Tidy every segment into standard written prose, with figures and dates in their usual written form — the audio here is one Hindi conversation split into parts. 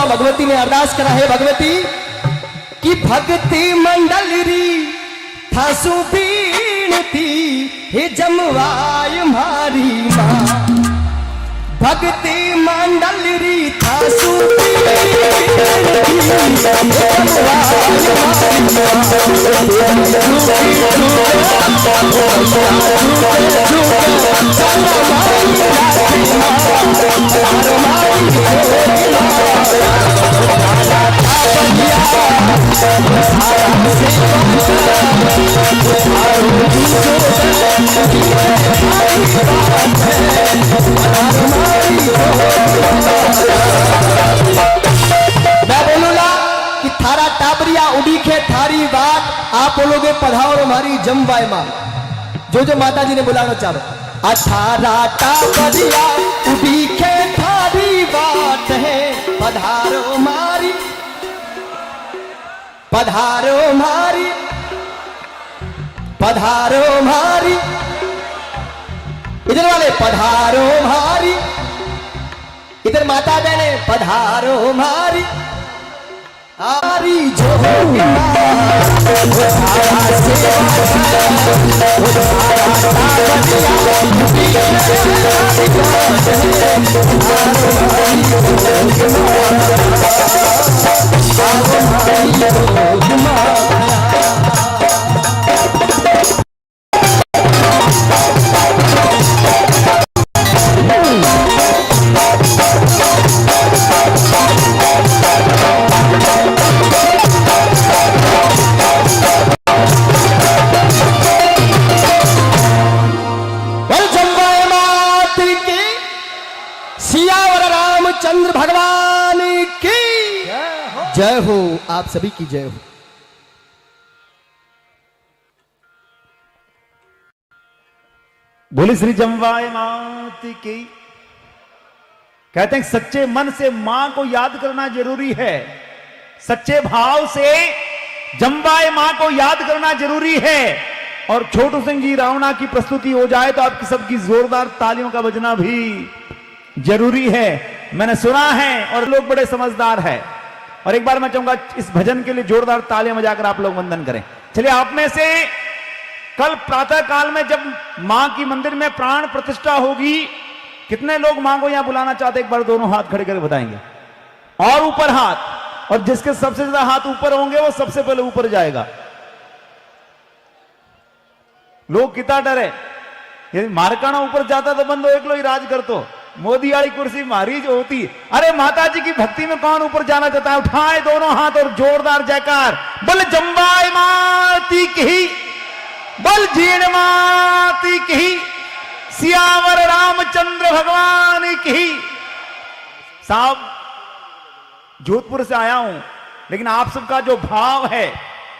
भगवती ने अरदास करा है भगवती कि भक्ति मंडल री थासु बीनती हे जमवाय मारी माँ भक्ति मंडल री थासु बीनती मैं बोलूंगा कि थारा टाबरिया उड़ीखे थारी बात आप बोलोगे पधारो हमारी जमवाय मां जो माता जी ने बुलाना चाहो अठारा टाबरिया उड़ीखे थारी बात है पधारो मारी पधारो मारी पधारो मारी इधर वाले पधारो मारी इधर माता बहने पधारो मारी आरी जो चंद्र भगवान की जय हो। आप सभी की जय हो। बोली श्री जमवाय मात की। कहते हैं सच्चे मन से मां को याद करना जरूरी है, सच्चे भाव से जमवाय मां को याद करना जरूरी है। और छोटू सिंह जी रावणा की प्रस्तुति हो जाए तो आपकी सबकी जोरदार तालियों का बजना भी जरूरी है। मैंने सुना है और लोग बड़े समझदार हैं। और एक बार मैं चाहूंगा इस भजन के लिए जोरदार तालियां बजाकर आप लोग वंदन करें। चलिए, आप में से कल प्रातः काल में जब मां की मंदिर में प्राण प्रतिष्ठा होगी, कितने लोग मां को यहां बुलाना चाहते, एक बार दोनों हाथ खड़े करके बताएंगे। और ऊपर हाथ, और जिसके सबसे ज्यादा हाथ ऊपर होंगे वो सबसे पहले ऊपर जाएगा। लोग कितना डरे, यदि मारकाना ऊपर जाता तो बंदो एक लो ही राज कर तो मोदी वाली कुर्सी मारी जो होती। अरे माता जी की भक्ति में कौन ऊपर जाना चाहता है? उठाए दोनों हाथ और जोरदार जयकार। बल जमवाय माती की, बल जीण माती की, सियावर रामचंद्र भगवान की। साहब, जोधपुर से आया हूं, लेकिन आप सबका जो भाव है,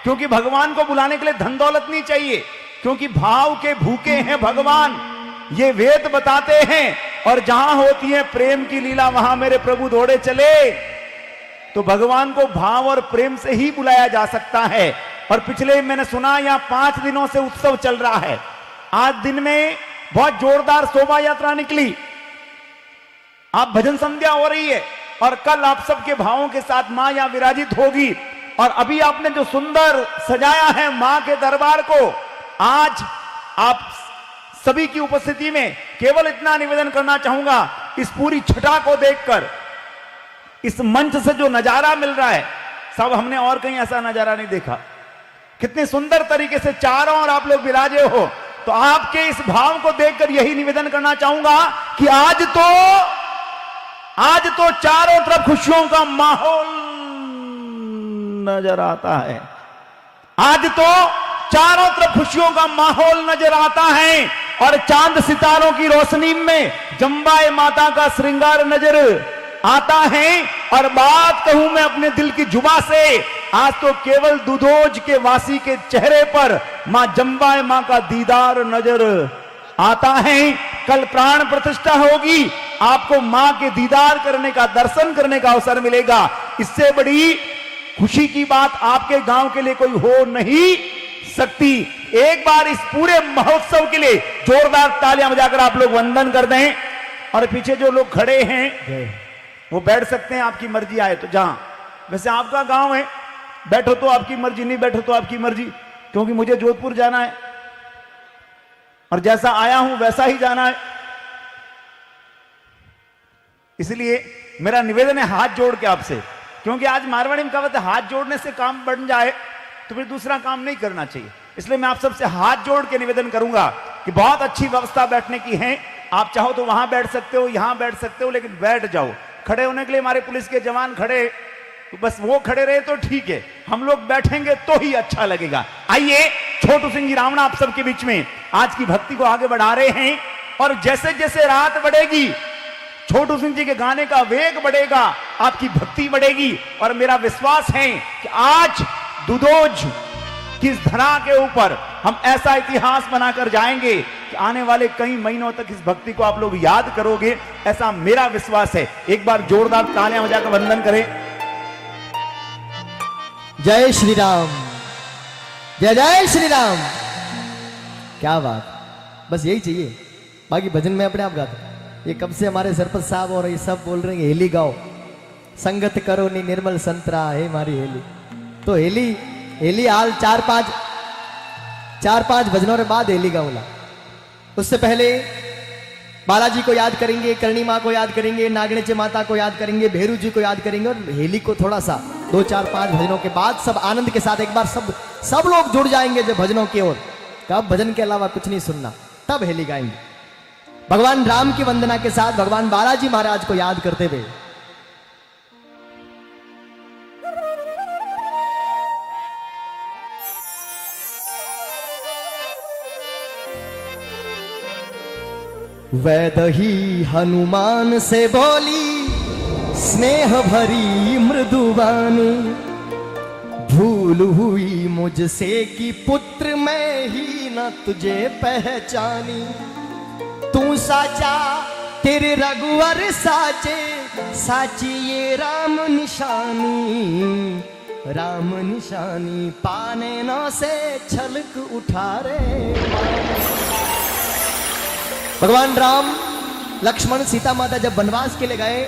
क्योंकि भगवान को बुलाने के लिए धन दौलत नहीं चाहिए, क्योंकि भाव के भूखे हैं भगवान, ये वेद बताते हैं। और जहां होती है प्रेम की लीला, वहां मेरे प्रभु दौड़े चले। तो भगवान को भाव और प्रेम से ही बुलाया जा सकता है। और पिछले मैंने सुना यहां 5 दिनों से उत्सव चल रहा है। आज दिन में बहुत जोरदार शोभा यात्रा निकली, आप भजन संध्या हो रही है, और कल आप सबके भावों के साथ मां यहां विराजित होगी। और अभी आपने जो सुंदर सजाया है मां के दरबार को, आज आप सभी की उपस्थिति में केवल इतना निवेदन करना चाहूंगा, इस पूरी छटा को देखकर, इस मंच से जो नजारा मिल रहा है, सब हमने और कहीं ऐसा नजारा नहीं देखा। कितने सुंदर तरीके से चारों ओर आप लोग विराजे हो। तो आपके इस भाव को देखकर यही निवेदन करना चाहूंगा कि आज तो चारों तरफ खुशियों का माहौल नजर आता है। आज तो चारों तरफ खुशियों का माहौल नजर आता है और चांद सितारों की रोशनी में जम्बाए माता का श्रृंगार नजर आता है। और बात कहूं मैं अपने दिल की जुबा से, आज तो केवल दुधोज के वासी के चेहरे पर मां जम्बाए मां का दीदार नजर आता है। कल प्राण प्रतिष्ठा होगी, आपको मां के दीदार करने का, दर्शन करने का अवसर मिलेगा। इससे बड़ी खुशी की बात आपके गांव के लिए कोई हो नहीं सकती। एक बार इस पूरे महोत्सव के लिए जोरदार तालियां बजाकर आप लोग वंदन कर दें। और पीछे जो लोग खड़े हैं वो बैठ सकते हैं, आपकी मर्जी आए तो। जहां वैसे आपका गांव है, बैठो तो आपकी मर्जी, नहीं बैठो तो आपकी मर्जी, क्योंकि मुझे जोधपुर जाना है और जैसा आया हूं वैसा ही जाना है। इसलिए मेरा निवेदन है हाथ जोड़ के आपसे, क्योंकि आज मारवाड़ी में कहावत है हाथ जोड़ने से काम बन जाए तो फिर दूसरा काम नहीं करना चाहिए। इसलिए मैं आप सबसे हाथ जोड़ के निवेदन करूंगा कि बहुत अच्छी व्यवस्था बैठने की है। आप चाहो तो वहां बैठ सकते हो, यहां बैठ सकते हो, लेकिन बैठ जाओ। खड़े होने के लिए हमारे पुलिस के जवान खड़े, तो बस वो खड़े रहे तो ठीक है, हम लोग बैठेंगे तो ही अच्छा लगेगा। आइए, छोटू सिंह जी रावणा आप सबके बीच में आज की भक्ति को आगे बढ़ा रहे हैं। और जैसे जैसे रात बढ़ेगी, छोटू सिंह जी के गाने का वेग बढ़ेगा, आपकी भक्ति बढ़ेगी। और मेरा विश्वास है कि आज दुधोज की इस धरा के ऊपर हम ऐसा इतिहास बनाकर जाएंगे कि आने वाले कई महीनों तक इस भक्ति को आप लोग याद करोगे, ऐसा मेरा विश्वास है। एक बार जोरदार तालियां बजाकर वंदन करें। जय श्री राम, जय जय श्री राम। क्या बात, बस यही चाहिए। बाकी भजन में अपने आप गाते। ये कब से हमारे सरपंच साहब और ये सब बोल रहे हैं हेली गाओ, संगत करो नी निर्मल संतरा है मारी हेली। तो हेली हाल चार पांच भजनों के बाद हेली गाऊंगा। उससे पहले बालाजी को याद करेंगे, करणी माँ को याद करेंगे, नागणेचे माता को याद करेंगे, भेरू जी को याद करेंगे और हेली को थोड़ा सा 2 4 5 भजनों के बाद सब आनंद के साथ एक बार सब लोग जुड़ जाएंगे जो भजनों की ओर। कब भजन के अलावा कुछ नहीं सुनना, तब हेली गाएंगे भगवान राम की वंदना के साथ, भगवान बालाजी महाराज को याद करते हुए। वैदही हनुमान से बोली स्नेह भरी मृदुवानी, भूल हुई मुझसे कि पुत्र मैं ही न तुझे पहचानी। तू साचा तेरे रघुवर साचे, साची ये राम निशानी, राम निशानी पाने न से छलक उठा रे। भगवान राम लक्ष्मण सीता माता जब वनवास के लिए गए,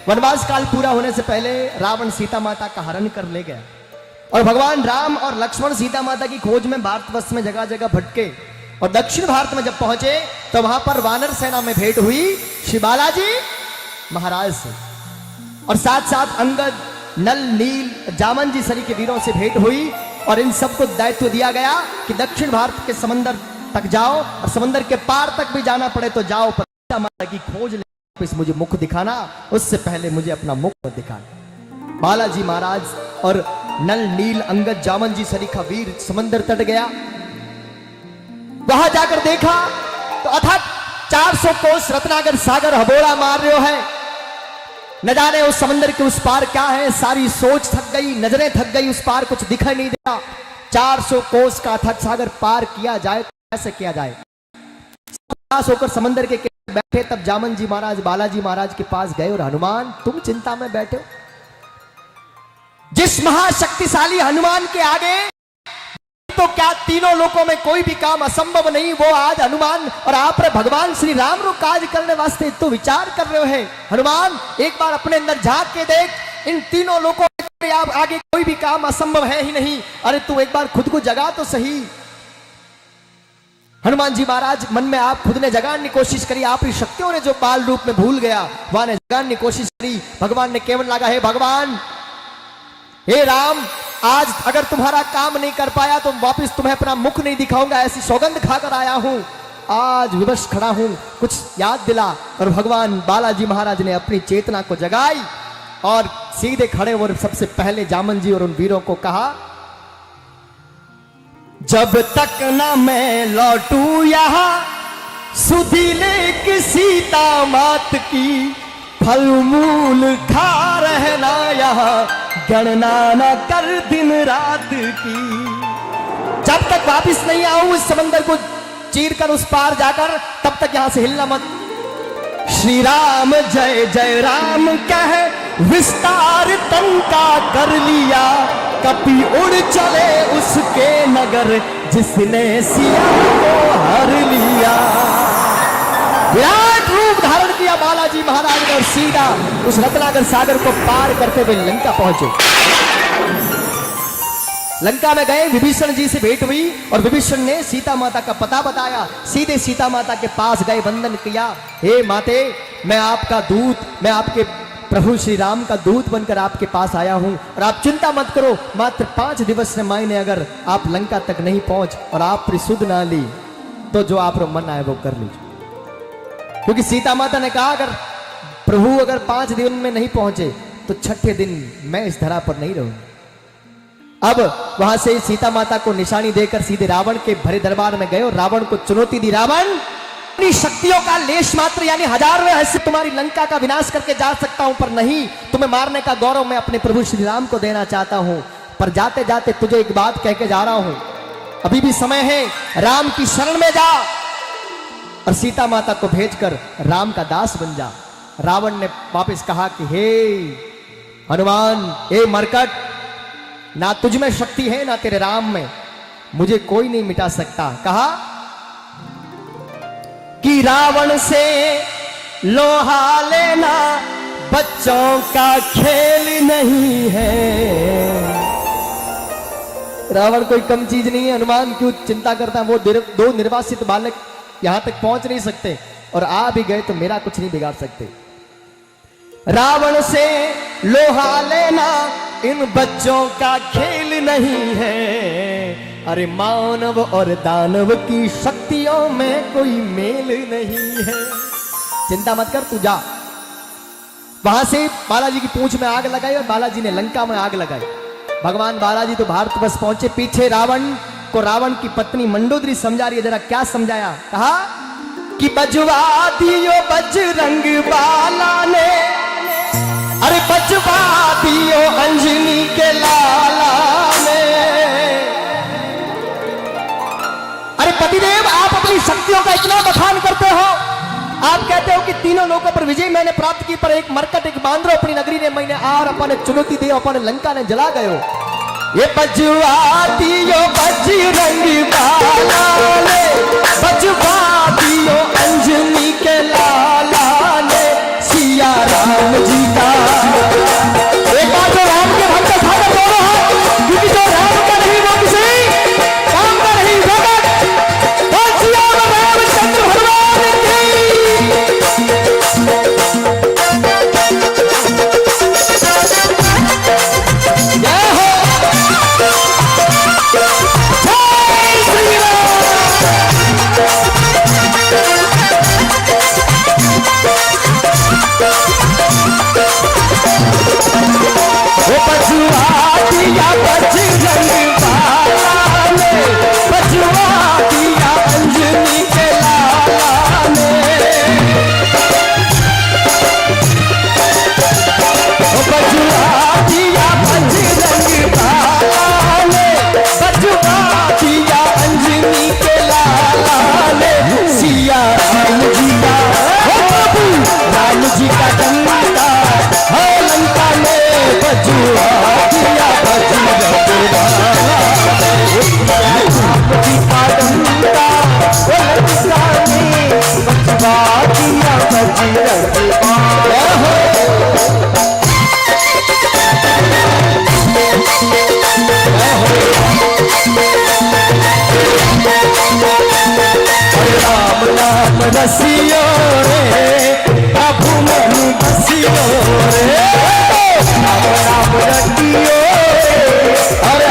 वनवास काल पूरा होने से पहले रावण सीता माता का हरण कर ले गया। और भगवान राम और लक्ष्मण सीता माता की खोज में भारतवर्ष में जगह जगह भटके और दक्षिण भारत में जब पहुंचे तो वहां पर वानर सेना में भेंट हुई श्री बालाजी महाराज से। और साथ साथ अंगद, नल, नील, जामन जी सरी के वीरों से भेंट हुई। और इन सबको दायित्व दिया गया कि दक्षिण भारत के समंदर तक जाओ और समंदर के पार तक भी जाना पड़े तो जाओ, पर सीता माता की खोज ले वापस मुझे मुख दिखाना, उससे पहले मुझे अपना मुख दिखाना। बालाजी महाराज और नल, नील, अंगद, जामन जी सरीखा वीर समंदर तट गया। वहां जाकर देखा तो अथक 400 कोस रत्नागर सागर हबोड़ा मार रहे है। न जाने उस समंदर के उस पार क्या है, सारी सोच थक गई, नजरें थक गई, उस पार कुछ दिखाई नहीं देता। 400 कोस का अथक सागर पार किया जाए कैसे किया जाए। होकर समंदर के किनारे बैठे, तब जामन जी महाराज बालाजी महाराज के पास गए और हनुमान तुम चिंता में बैठे हो, जिस महाशक्तिशाली हनुमान के आगे तो क्या तीनों लोकों में कोई भी काम असंभव नहीं। वो आज हनुमान और आप भगवान श्री राम रो काज करने वास्ते तो विचार कर रहे हो। हनुमान एक बार अपने अंदर झांक के देख, इन तीनों लोकों में आप आगे कोई भी काम असंभव है ही नहीं। अरे तू एक बार खुद को जगा तो सही। हनुमान जी महाराज मन में आप खुद ने जगाने की कोशिश करी, आप ही शक्तियों ने जो बाल रूप में भूल गया वहां ने जगाने की कोशिश करी। भगवान ने केवल लगा, हे भगवान, हे राम, आज अगर तुम्हारा काम नहीं कर पाया तो वापस तुम्हें अपना मुख नहीं दिखाऊंगा, ऐसी सौगंध खाकर आया हूं। आज विवश खड़ा हूं, कुछ याद दिला। और भगवान बालाजी महाराज ने अपनी चेतना को जगाई और सीधे खड़े और सबसे पहले जामन जी और उन वीरों को कहा, जब तक न मैं लौटू यहां सुधी ले सीता मात की, फल मूल खा रहना यहां, गणना न कर दिन रात की। जब तक वापिस नहीं आऊं इस समंदर को चीर कर उस पार जाकर, तब तक यहां से हिलना मत। श्री राम जय जय राम कह विस्तार तंका कर लिया, कपि उड़ चले उसके नगर जिसने सिया को हर लिया। विराट रूप धारण किया बालाजी महाराज ने और सीधा उस रत्नाकर सागर को पार करते हुए लंका पहुंचे। लंका में गए, विभीषण जी से भेंट हुई और विभीषण ने सीता माता का पता बताया। सीधे सीता माता के पास गए, वंदन किया, हे माते, मैं आपका दूत, मैं आपके प्रभु श्री राम का दूत बनकर आपके पास आया हूं और आप चिंता मत करो, मात्र 5 दिवस में मायने अगर आप लंका तक नहीं पहुंच और आप सुध ना ली तो जो आप मन आए वो कर लीजिए। क्योंकि सीता माता ने कहा अगर प्रभु अगर 5 दिन में नहीं पहुंचे तो 6ठे दिन मैं इस धरा पर नहीं रहूंगी। अब वहां से सीता माता को निशानी देकर सीधे रावण के भरे दरबार में गए और रावण को चुनौती दी, रावण अपनी शक्तियों का लेश मात्र यानी 1000वें हिस्से तुम्हारी लंका का विनाश करके जा सकता हूं, पर नहीं, तुम्हें मारने का गौरव मैं अपने प्रभु श्री राम को देना चाहता हूं। पर जाते जाते तुझे एक बात कह के जा रहा हूं, अभी भी समय है, राम की शरण में जा और सीता माता को भेजकर राम का दास बन जा। रावण ने वापस कहा कि हे हनुमान, हे मरकट, ना तुझ में शक्ति है ना तेरे राम में, मुझे कोई नहीं मिटा सकता। कहा कि रावण से लोहा लेना बच्चों का खेल नहीं है। रावण कोई कम चीज नहीं है, हनुमान क्यों चिंता करता है? वो 2 निर्वासित बालक यहां तक पहुंच नहीं सकते और आ भी गए तो मेरा कुछ नहीं बिगाड़ सकते। रावण से लोहा लेना इन बच्चों का खेल नहीं है, अरे मानव और दानव की शक्तियों में कोई मेल नहीं है। चिंता मत कर, तू जा। वहां से बालाजी की पूंछ में आग लगाई और बालाजी ने लंका में आग लगाई। भगवान बालाजी तो भारत बस पहुंचे, पीछे रावण को रावण की पत्नी मंडोदरी समझा रही है। जरा क्या समझाया? कहा कि बजवा दियो बजरंग बाला ने, अरे बजवा दियो अंजनी के लाला ने। अरे पतिदेव, आप अपनी शक्तियों का इतना बखान करते हो, आप कहते हो कि तीनों लोगों पर विजय मैंने प्राप्त की, पर एक मरकट एक बांद्रो अपनी नगरी ने मैंने आर अपन चुनौती दी, अपन लंका ने जला गयो। ये बजवा दियो बजरंग बाला ने, बजवा दियो अंजनी के लाला ने, सिया राम जी का। एक बार जो राम के भक्त उठाकर बोलो हाथ, क्योंकि जो राम का नहीं वो किसी काम का नहीं। सिया रामचंद्र भगवान की जय हो। वो बजवा दिया बजरंग बाला ने, बजवा दिया अंजनी के लाला ने। वो बजवा दिया बजरंग बाला ने, बजवा दिया अंजनी के लाला ने, सिया राम जी का, राम जी का डंका है लंका में, बजवा दिया बजरंग बाला, राम जी का डंका है लंका में, बजवा दिया बजरंग बाला। राम नाम रसियो रे, प्रभु मन बसियो रे, राम नाम रटियो रे, और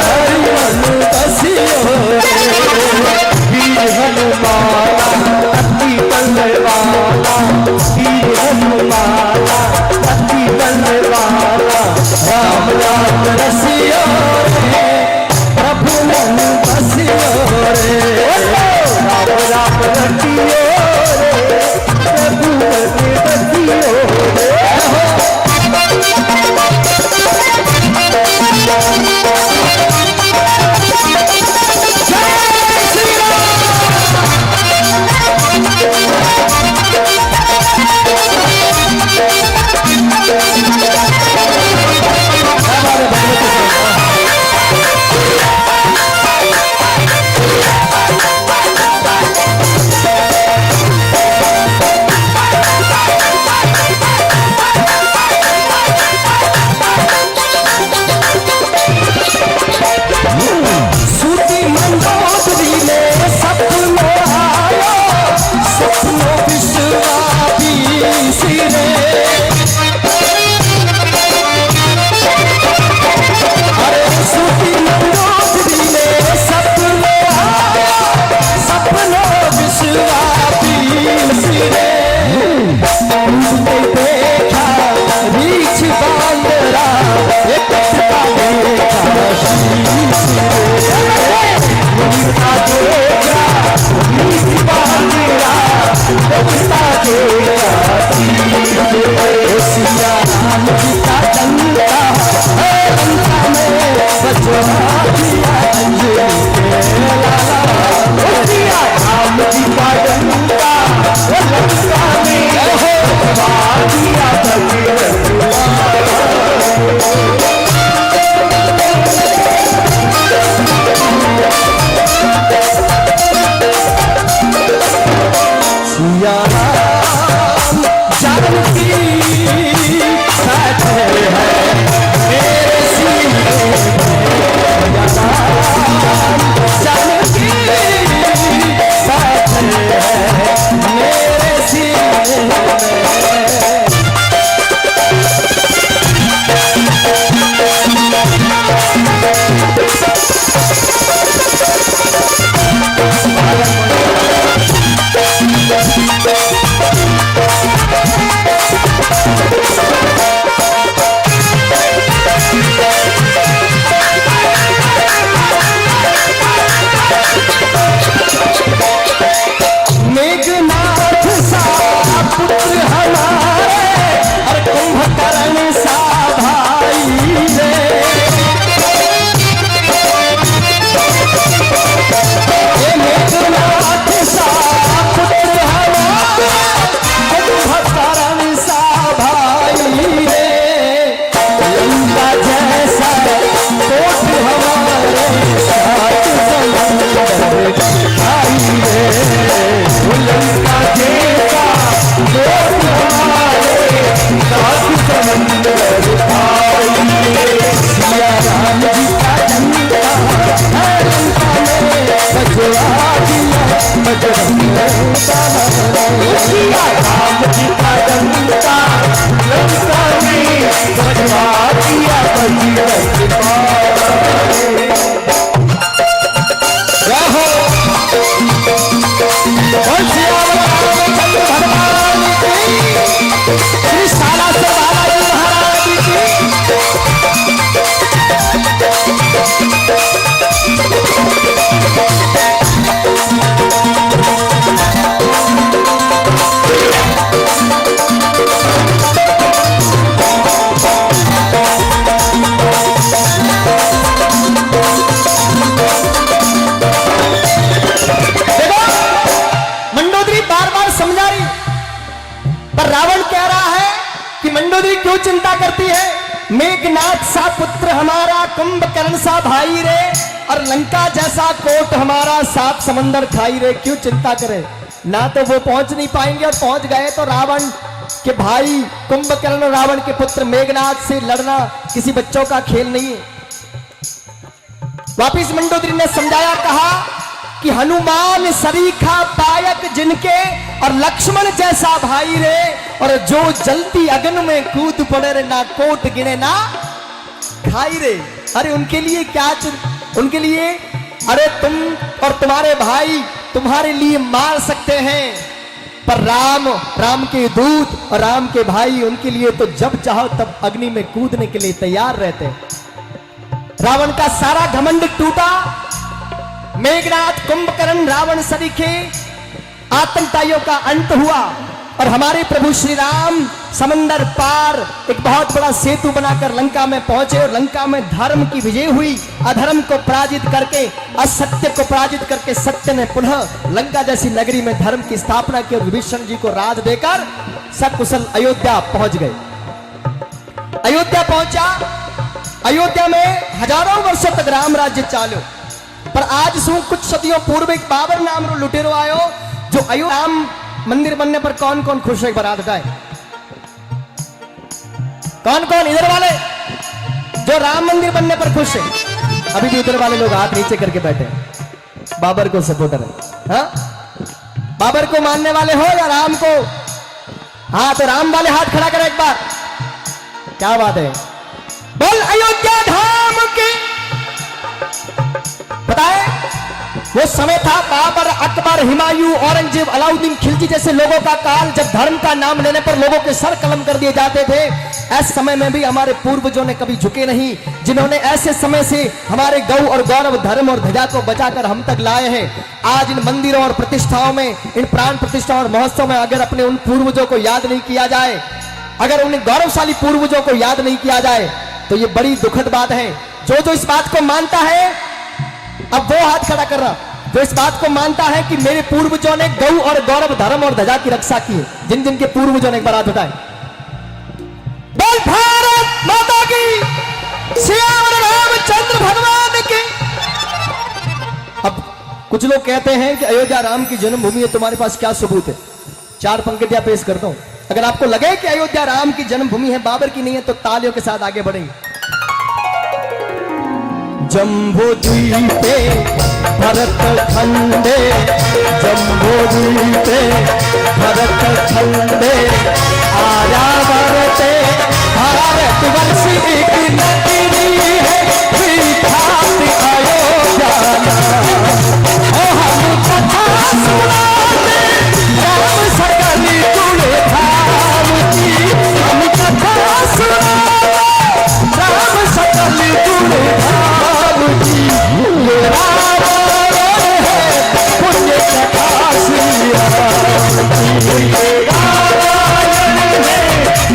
किया राम जी का लंका लंका में बजवा दिया बजरंग बाण। रहो बोल सियावर रामचंद्र भगवान की, श्री साला से बालाजी महाराज की। रावण कह रहा है कि मंडोदरी क्यों चिंता करती है, मेघनाथ सा पुत्र हमारा, कुंभकर्ण सा भाई रे, और लंका जैसा कोट हमारा, सात समंदर खाई रे, क्यों चिंता करे। ना तो वो पहुंच नहीं पाएंगे, और पहुंच गए तो रावण के भाई कुंभकर्ण और रावण के पुत्र मेघनाथ से लड़ना किसी बच्चों का खेल नहीं है। वापिस मंडोदरी ने समझाया, कहा कि हनुमान सरीखा पायक जिनके, और लक्ष्मण जैसा भाई रे, और जो जलती अग्नि में कूद पड़े रे, ना कोट गिने ना खाई रे। अरे उनके लिए क्या उनके लिए, अरे तुम और तुम्हारे भाई तुम्हारे लिए मार सकते हैं, पर राम के दूत और राम के भाई उनके लिए तो जब चाहो तब अग्नि में कूदने के लिए तैयार रहते। रावण का सारा घमंड टूटा। मेघनाथ कुंभकर्ण रावण सरीखे आतंकवादियों का अंत हुआ, और हमारे प्रभु श्री राम समंदर पार एक बहुत बड़ा सेतु बनाकर लंका में पहुंचे, और लंका में धर्म की विजय हुई। अधर्म को पराजित करके, असत्य को पराजित करके, सत्य ने पुनः लंका जैसी नगरी में धर्म की स्थापना की, और विभीषण जी को राज देकर सकुशल अयोध्या पहुंच गए। अयोध्या पहुंचा। अयोध्या में हजारों वर्षों तक राम राज्य चालू, पर आज सु कुछ सदियों पूर्व एक बाबर नाम रो लुटेरो आयो, जो अयोध्या राम मंदिर बनने पर कौन कौन खुश है, बारात उठाए। कौन कौन इधर वाले जो राम मंदिर बनने पर खुश है? अभी भी उधर वाले लोग हाथ नीचे करके बैठे, बाबर को सपोर्टर है। हाँ, बाबर को मानने वाले हो या राम को? हाँ, तो राम वाले हाथ खड़ा करें एक बार। क्या बात है, बोल अयोध्या धाम की। पता है वो समय था बाबर, अकबर, हुमायूं, औरंगजेब, अलाउद्दीन खिलजी जैसे लोगों का काल, जब धर्म का नाम लेने पर लोगों के सर कलम कर दिए जाते थे। ऐसे समय में भी हमारे पूर्वजों ने कभी झुके नहीं, जिन्होंने ऐसे समय से हमारे गौ और गौरव, धर्म और ध्वजा को बचाकर हम तक लाए हैं। आज इन मंदिरों और प्रतिष्ठाओं में, इन प्राण प्रतिष्ठाओं और महोत्सव में अगर अपने उन पूर्वजों को याद नहीं किया जाए, अगर उन गौरवशाली पूर्वजों को याद नहीं किया जाए, तो ये बड़ी दुखद बात है। जो इस बात को मानता है, अब वो हाथ खड़ा कर रहा, जो इस बात को मानता है कि मेरे पूर्वजों ने गौ और गौरव, धर्म और ध्वजा की रक्षा की है, जिन जिन के पूर्वजों ने एक बार हाथ उठाए। बोल भारत माता की, सियावर रामचंद्र भगवान की। अब कुछ लोग कहते हैं कि अयोध्या राम की जन्मभूमि है, तुम्हारे पास क्या सबूत है? चार पंक्तियां पेश करता हूं। अगर आपको लगे कि अयोध्या राम की जन्मभूमि है, बाबर की नहीं है, तो तालियों के साथ आगे बढ़ेंगे। जम्बो द्वीपे भरत खंडे, जम्बो द्वीपे भरत खंडे, आर्यावर्ते भारतवर्ष एक नगरी है, विख्यात अयोध्या। हम कथा सुनाते राम सकल कुल धाम की, हम कथा सुनाते राम सकल कुल धाम की। ये रावण है पुण्य कथा श्री राम की, ये रावण है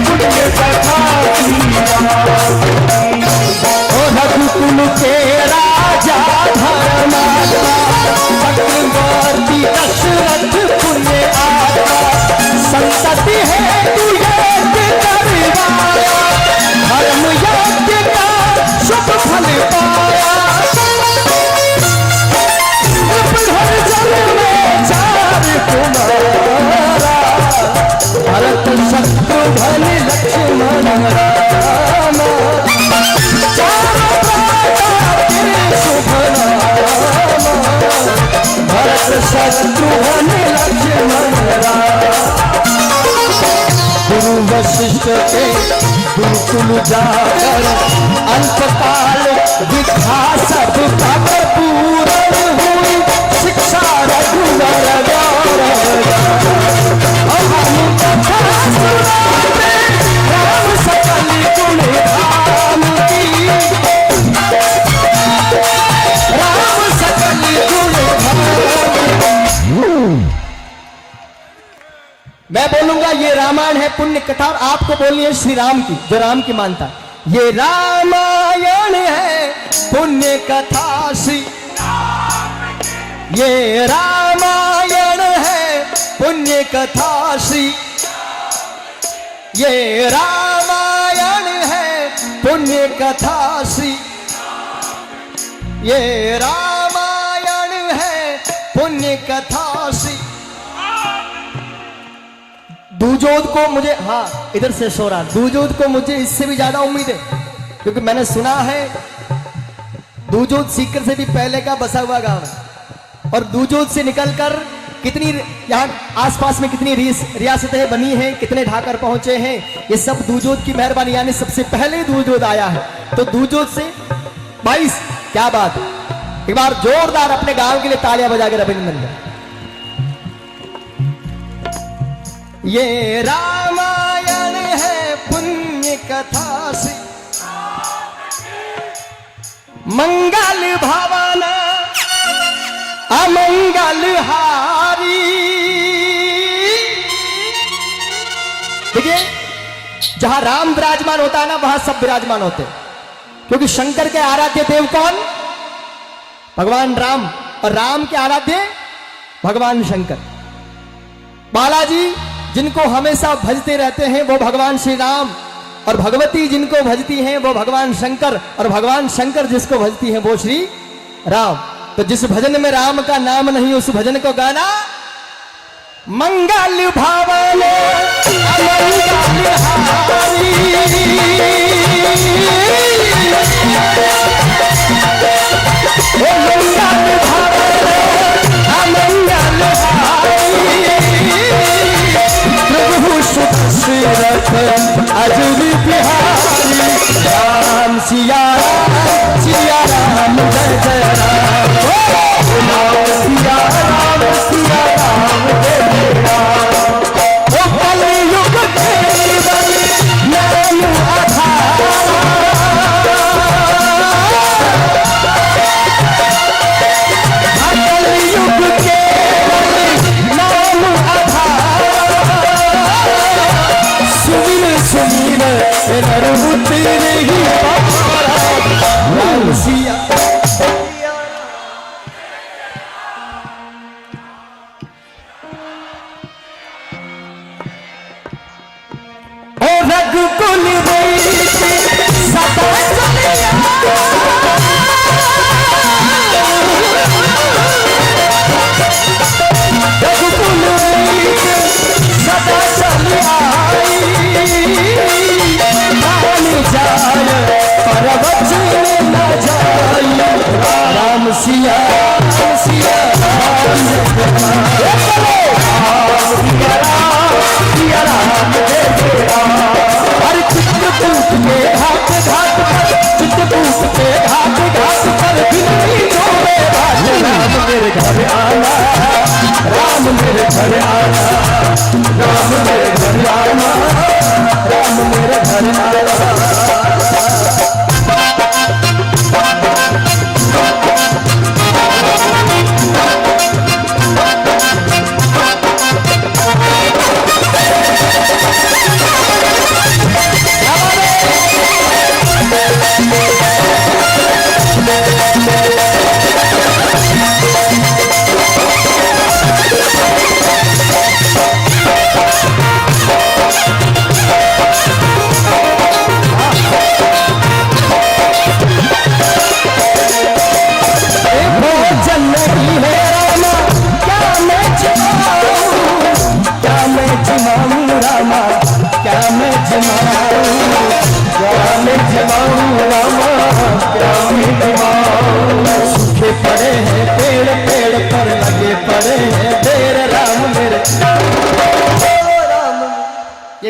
पुण्य कथा श्री राम की। रघुकुल के राजा धर्मात्मा, चक्रवर्ती दशरथ पुण्य आत्मा, संतति है तू यज्ञ करवाया, धर्म यज्ञ का शुभ फल पाया। हर जन में चार कुमारा, भरत शत्रुघ्न लक्ष्मण राम, चारों भ्राता तेरे शुभ नाम, भरत शत्रुघ्न लक्ष्मण राम। वशिष्ठ के गुरुकुल जाकर अल्पकाल विद्या सब तक पूर्ण हुई शिक्षा रघुवर राम सकल गुण धाम की राम सकल गुण धाम। मैं बोलूंगा ये रामायण है पुण्य कथा और आपको बोलनी है श्री राम की जो राम की मानता है। ये रामायण है पुण्य कथा श्री ये रामायण है पुण्य कथा श्री ये रामायण है पुण्य कथा श्री ये रामायण है पुण्य कथा श्री। दूजोद को मुझे हाँ इधर से सो रहा दूजोद को मुझे इससे भी ज्यादा उम्मीद है क्योंकि मैंने सुना है दूजोद सीकर से भी पहले का बसा हुआ गांव है और दूजोद से निकलकर कितनी यहाँ आसपास में कितनी रियासतें बनी हैं कितने ढाकर पहुंचे हैं ये सब दूजोद की मेहरबानी यानी सबसे पहले दूजोद आया है तो दूजोद से 22 क्या बात एक बार जोरदार अपने गांव के लिए तालियां बजाकर अभिनंदन करें। ये रामायण है पुण्य कथा से मंगल भावना अमंगल हारी। देखिए जहां राम विराजमान होता है ना वहां सब विराजमान होते हैं क्योंकि शंकर के आराध्य देव कौन भगवान राम और राम के आराध्य भगवान शंकर। बालाजी जिनको हमेशा भजते रहते हैं वो भगवान श्री राम और भगवती जिनको भजती हैं वो भगवान शंकर और भगवान शंकर जिसको भजती हैं वो श्री राम। तो जिस भजन में राम का नाम नहीं उस भजन को गाना मंगल भावन अमंगल हारी। ओ मंगल भावन अमंगल हारी प्रभु सुदशरथ अजूरी बिहारी राम सिया राम जय जय राम सिया राम जय जय राम। ओ कलयुग केवल नाम आधार कलयुग केवल नाम आधार सुमिर सुमिर नरमुति नहीं राम सिया रघुकुल सदा चलिया रघुकुल सदा चलिया जाय पर वचन न जाय राम सिया सिया हर चित्रकूट के घाट घाट पर चित्रकूट के घाट घाट पर बिनती जोड़े राम मेरे घर आना राम मेरे घर आना राम मेरे घर आना राम मेरे घर आना।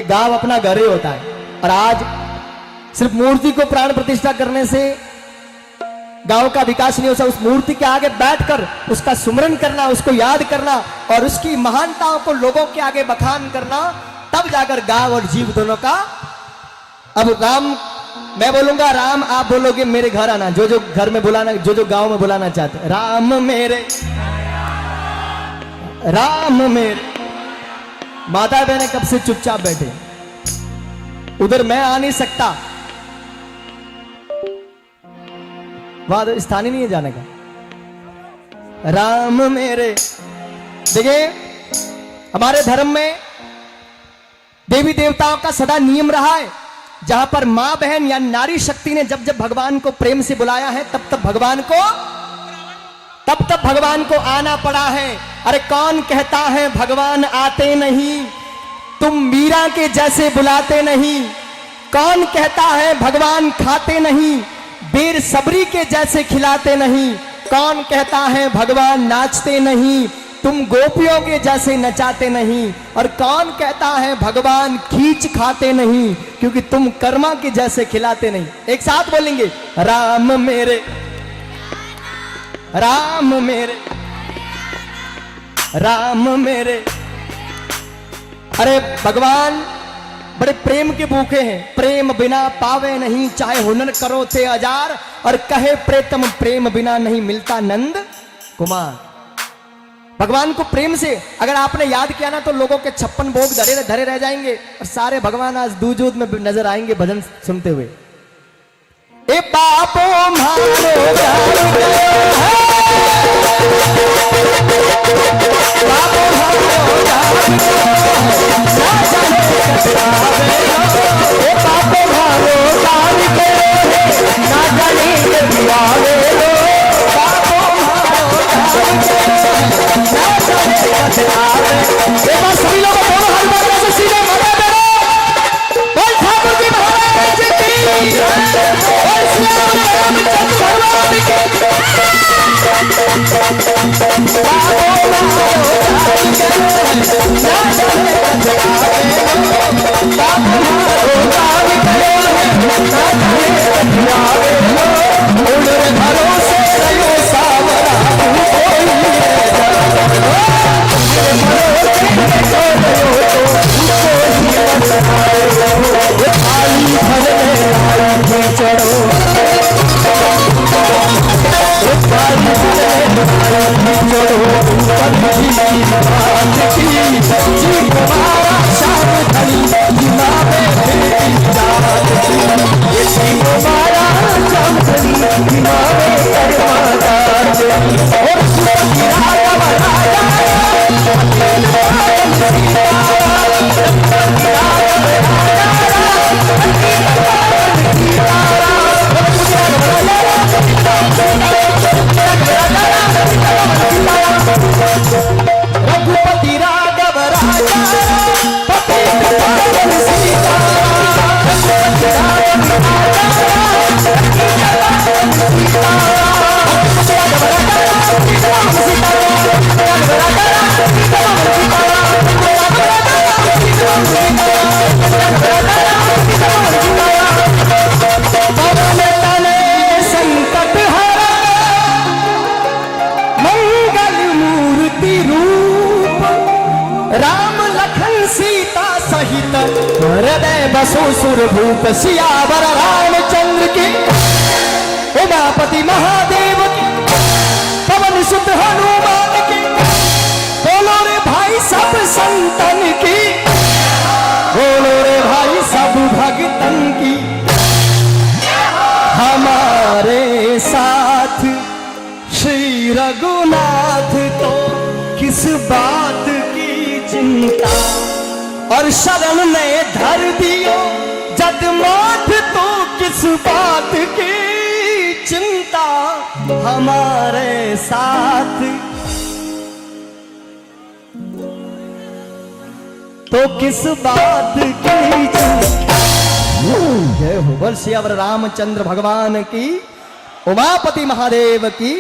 गांव अपना घर ही होता है। और आज सिर्फ मूर्ति को प्राण प्रतिष्ठा करने से गांव का विकास नहीं होता। उस मूर्ति के आगे बैठकर उसका सुमरन करना, उसको याद करना और उसकी महानताओं को लोगों के आगे बखान करना, तब जाकर गांव और जीव दोनों का। अब राम मैं बोलूंगा, राम आप बोलोगे मेरे घर आना। जो जो घर में बुलाना, जो जो गांव में बुलाना चाहते हैं, राम मेरे, राम मेरे। माता बहने कब से चुपचाप बैठे, उधर मैं आ नहीं सकता, वहां तो स्थान ही नहीं है जाने का। राम मेरे। देखिए हमारे धर्म में देवी देवताओं का सदा नियम रहा है, जहां पर मां बहन या नारी शक्ति ने जब जब भगवान को प्रेम से बुलाया है, तब तब भगवान को आना पड़ा है। अरे कौन कहता है भगवान आते नहीं, तुम मीरा के जैसे बुलाते नहीं। कौन कहता है भगवान खाते नहीं, बेर सबरी के जैसे खिलाते नहीं। कौन कहता है भगवान नाचते नहीं, तुम गोपियों के जैसे नचाते नहीं। और कौन कहता है भगवान खींच खाते नहीं, क्योंकि तुम कर्मा के जैसे खिलाते नहीं। एक साथ बोलेंगे, राम मेरे, राम मेरे, राम मेरे। अरे भगवान बड़े प्रेम के भूखे हैं, प्रेम बिना पावे नहीं, चाहे हुनर करो थे हजार। और कहे प्रेतम प्रेम बिना नहीं मिलता नंद कुमार। भगवान को प्रेम से अगर आपने याद किया ना, तो लोगों के 56 भोग धरे रह जाएंगे और सारे भगवान आज दूज में नजर आएंगे भजन सुनते हुए। ए बापो मारो बापो सभी लोग दोनों हाथ बांधने से सीधे मजा दे। बोल ठाकुर जी महाराज की, बोल श्री रामचंद्र भगवान की। भरोसे रहो सावरा रघुपति राघव राजा संकट हरा मंगल मूर्ति रूप, राम लखन सीता सहित हृदय बसो सुर भूप। सियावर रामचंद्र की, उमापति महादेव की, पवन सुत हनुमान की। बोलो रे भाई सब संतन की, बोलो रे भाई सब भगतन की। हमारे साथ श्री रघुनाथ तो किस बात की चिंता, और शरण में धर दियो जगन्नाथ तो किस बात की चिंता। हमारे साथ तो किस बात की चिंता। जय हो। बोल सियावर रामचंद्र भगवान की, उमापति महादेव की,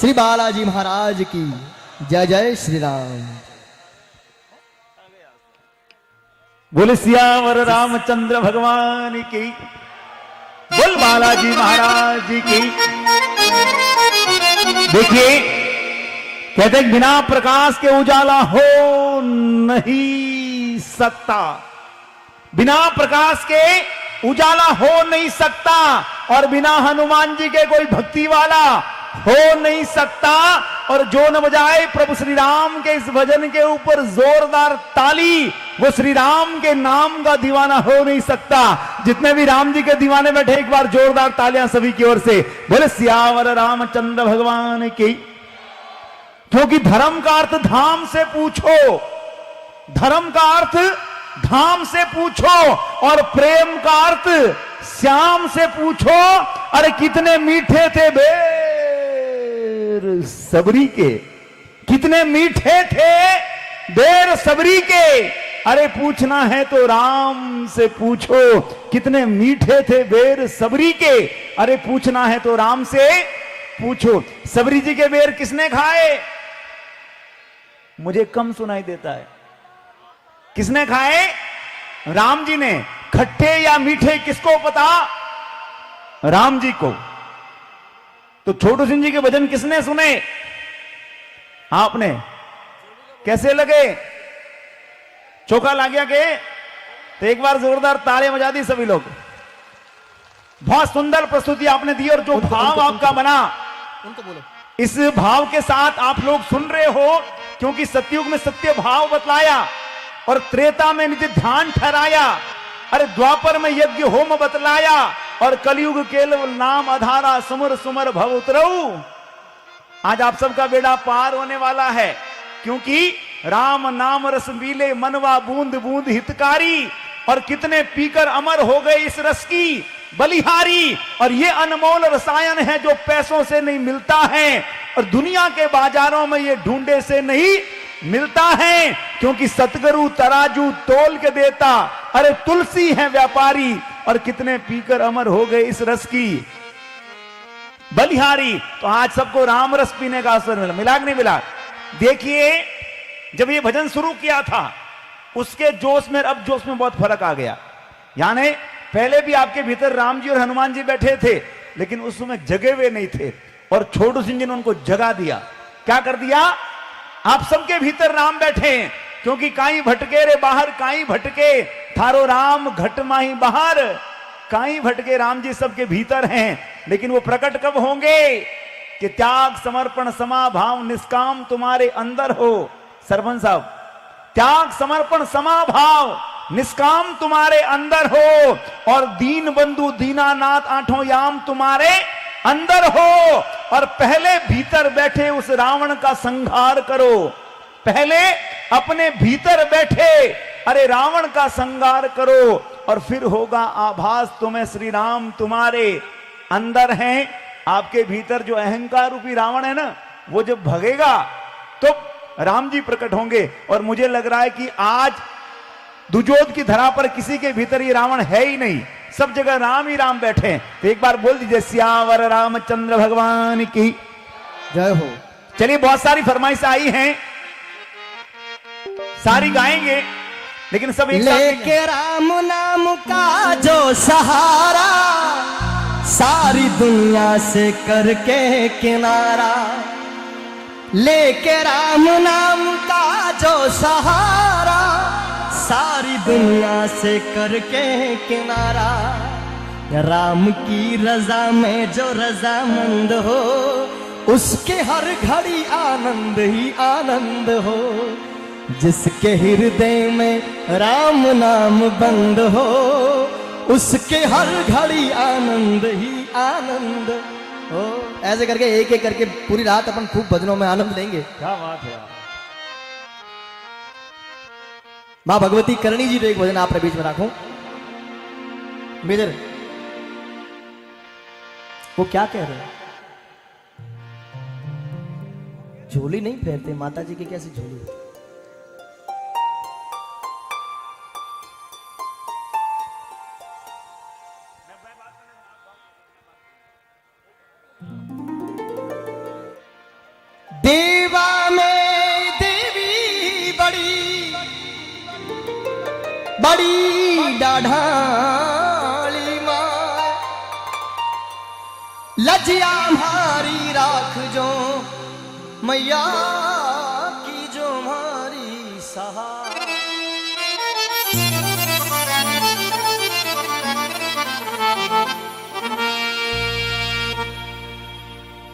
श्री बालाजी महाराज की जय। जय श्री राम। बोले सियावर रामचंद्र भगवान की, बोल बालाजी महाराज की। देखिए कहते हैं बिना प्रकाश के उजाला हो नहीं सकता, बिना प्रकाश के उजाला हो नहीं सकता, और बिना हनुमान जी के कोई भक्ति वाला हो नहीं सकता। और जो न बजाए प्रभु श्री राम के इस भजन के ऊपर जोरदार ताली, वो श्री राम के नाम का दीवाना हो नहीं सकता। जितने भी राम जी के दीवाने बैठे, एक बार जोरदार तालियां सभी की ओर से। बोले सियावर रामचंद्र भगवान की। क्योंकि धर्म का अर्थ धाम से पूछो, धर्म का अर्थ धाम से पूछो, और प्रेम का अर्थ श्याम से पूछो। अरे कितने मीठे थे बेर सबरी के, कितने मीठे थे बेर सबरी के। अरे पूछना है तो राम से पूछो, कितने मीठे थे बेर सबरी के। अरे पूछना है तो राम से पूछो। सबरी जी के बेर किसने खाए? मुझे कम सुनाई देता है। किसने खाए? राम जी ने। खट्टे या मीठे किसको पता? राम जी को। तो छोटू सिंह जी के भजन किसने सुने? आपने। कैसे लगे? चौका ला गया के? तो एक बार जोरदार ताले बजा दी सभी लोग। बहुत सुंदर प्रस्तुति आपने दी, और जो भाव आपका बना, उनको बोलो। इस भाव के साथ आप लोग सुन रहे हो, क्योंकि सतयुग में सत्य भाव बतलाया, और त्रेता में नित्य ध्यान ठहराया, अरे द्वापर में यज्ञ होम बतलाया, और कलयुग केवल नाम आधारा, सुमर सुमर भव उतरऊ। आज आप सबका बेड़ा पार होने वाला है, क्योंकि राम नाम रस मिले मनवा बूंद बूंद हितकारी। और कितने पीकर अमर हो गए इस रस की बलिहारी। और ये अनमोल रसायन है जो पैसों से नहीं मिलता है, और दुनिया के बाजारों में ये ढूंढे से नहीं मिलता है। क्योंकि सतगुरु तराजू तोल के देता, अरे तुलसी है व्यापारी। और कितने पीकर अमर हो गए इस रस की बलिहारी। तो आज सबको राम रस पीने का अवसर मिला, मिला कि नहीं मिला? देखिए जब ये भजन शुरू किया था, उसके जोश में अब जोश में बहुत फर्क आ गया। यानी पहले भी आपके भीतर राम जी और हनुमान जी बैठे थे, लेकिन उस समय जगे हुए नहीं थे, और छोटू सिंह जी ने उनको जगा दिया। क्या कर दिया? आप सबके भीतर राम बैठे हैं, क्योंकि काई भटके रे बाहर काई भटके, थारो राम घट माही बाहर। काई भटके राम जी सबके भीतर हैं, लेकिन वो प्रकट कब होंगे? कि त्याग समर्पण समा भाव निष्काम तुम्हारे अंदर हो। सरपंच साहब, त्याग समर्पण समा भाव निष्काम तुम्हारे अंदर हो, और दीन बंधु दीनानाथ आठों याम तुम्हारे अंदर हो। और पहले भीतर बैठे उस रावण का संहार करो, पहले अपने भीतर बैठे अरे रावण का संहार करो, और फिर होगा आभास तुम्हें श्री राम तुम्हारे अंदर हैं। आपके भीतर जो अहंकार रूपी रावण है ना, वो जब भगेगा तो राम जी प्रकट होंगे। और मुझे लग रहा है कि आज दुजोद की धरा पर किसी के भीतर ये रावण है ही नहीं, सब जगह राम ही राम बैठे हैं। तो एक बार बोल दीजिए सियावर रामचंद्र भगवान की जय हो। चलिए, बहुत सारी फरमाइश आई हैं, सारी गाएंगे, लेकिन सब एक साथ लेके राम नाम का जो सहारा, सारी दुनिया से करके किनारा। लेके राम नाम का जो सहारा, सारी दुनिया से करके किनारा। राम की रजा में जो रजामंद हो, उसके हर घड़ी आनंद ही आनंद हो। जिसके हृदय में राम नाम बंद हो, उसके हर घड़ी आनंद ही आनंद हो। ऐसे करके एक एक करके पूरी रात अपन खूब भजनों में आनंद लेंगे। क्या बात है। मां भगवती करणी जी तो एक भजन आपने बीच में रखो। मेजर वो क्या कह रहे हैं? झोली नहीं फेरते माता जी की, कैसी झोली? देवा में देवी बड़ी, बड़ी डाढ़ाली माँ लजिया मारी राख जो मैया की जो मारी सहा।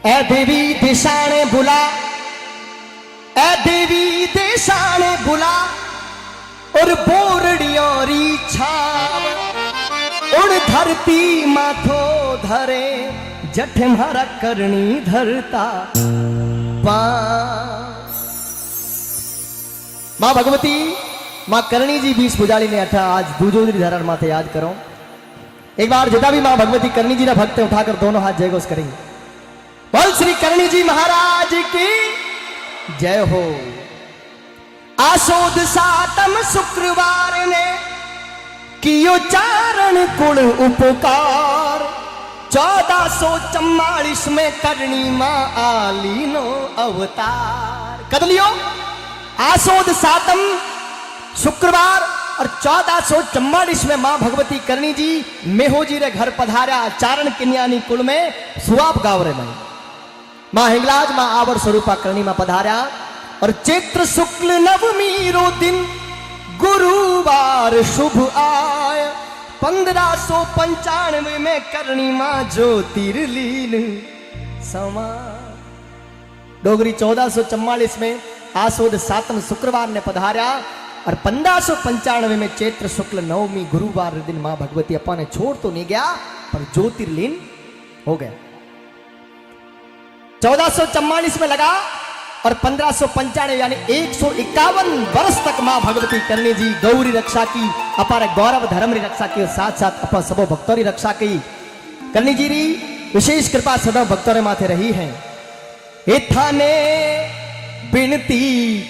ए देवी दिशाने बुला, ए देवी दिशाने बुला और बोरड़ियों री छाव उड़ धरती माथो धरे जठ मारा करनी धरता पा। मां भगवती मां करणी जी 20 पुजारी ने अठा आज दूजोदरी धरण माथे याद करो। एक बार जितना भी मां भगवती करणी जी ना भक्त उठाकर दोनों हाथ जय घोष करेंगे। बोल श्री करणी जी महाराज की जय हो। आसोद सातम शुक्रवार ने कियो चारण कुल उपकार 1444 में करणी मां आलीनो अवतार कर लियो। आसोद सातम शुक्रवार और 1444 में मां भगवती करणी जी मेहोजी रे घर पधारा चारण किन्यानी कुल में सुआप गांव रे में मां हिंगलाज मां आवर स्वरूपा करणी मां पधारा। और चैत्र शुक्ल नवमी रो दिन गुरुवार शुभ आय 1595 में करणी मां ज्योतिर्लीन समा। डोगरी 1444 में आसोद सातम शुक्रवार ने पधारा और 1595 में चैत्र शुक्ल नवमी गुरुवार दिन मां भगवती अपा ने छोड़ तो नहीं गया पर ज्योतिर्लीन हो गया। 1444 में लगा और 1595 यानी 151 वर्ष तक मां भगवती करणी जी गौरी रक्षा की अपार गौरव धर्म री रक्षा की और साथ साथ अपा सबो भक्तों री रक्षा की। करणी जी री विशेष कृपा सदा भक्तों रे माथे रही है। इथाने बिनती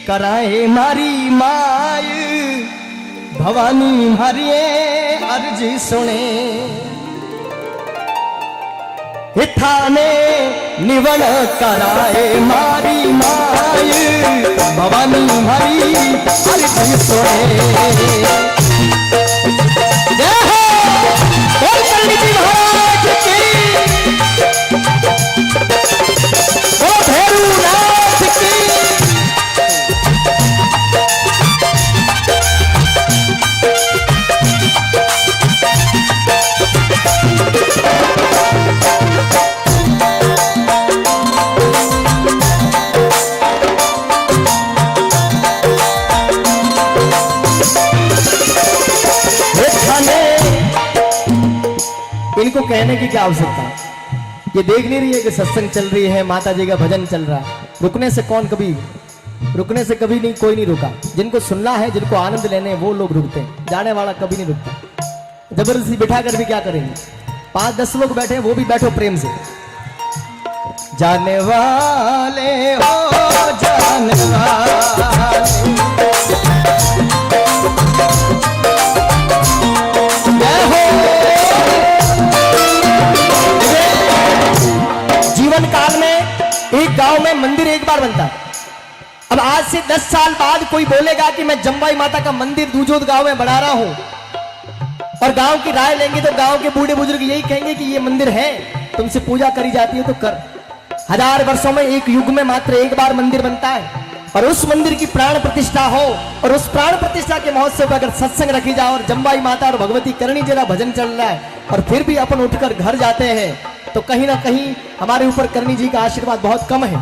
कराए मारी माय भवानी मारिए अर्जी सुने। इथाने निवण कराए मारी माय भवानी मारी अर्जी सुने। जय हो बोल करणी जी महाराज की, बोल भैरवनाथ की। इनको कहने की क्या आवश्यकता, ये देख नहीं रही है कि सत्संग चल रही है, माता जी का भजन चल रहा है। रुकने से कभी नहीं, कोई नहीं रुका। जिनको सुनना है, जिनको आनंद लेने वो लोग रुकते हैं, जाने वाला कभी नहीं रुकता। जबरदस्ती बिठा कर भी क्या करेंगे। 5-10 लोग बैठे हैं, वो भी बैठो प्रेम से। जाने वाले हो जाने वाले जीवन काल में एक गांव में मंदिर एक बार बनता है। अब आज से 10 साल बाद कोई बोलेगा कि मैं जम्बाई माता का मंदिर दूजोद गांव में बना रहा हूं और गांव की राय लेंगे तो गांव के बूढ़े बुजुर्ग यही कहेंगे कि ये मंदिर है, तुमसे पूजा करी जाती है तो कर। 1000 वर्षों में एक युग में मात्र एक बार मंदिर बनता है और उस मंदिर की प्राण प्रतिष्ठा हो और उस प्राण प्रतिष्ठा के महोत्सव पर अगर सत्संग रखी जाए और जम्बाई माता और भगवती करणी जी का भजन चल रहा है और फिर भी अपन उठकर घर जाते हैं तो कहीं ना कहीं हमारे ऊपर करणी जी का आशीर्वाद बहुत कम है।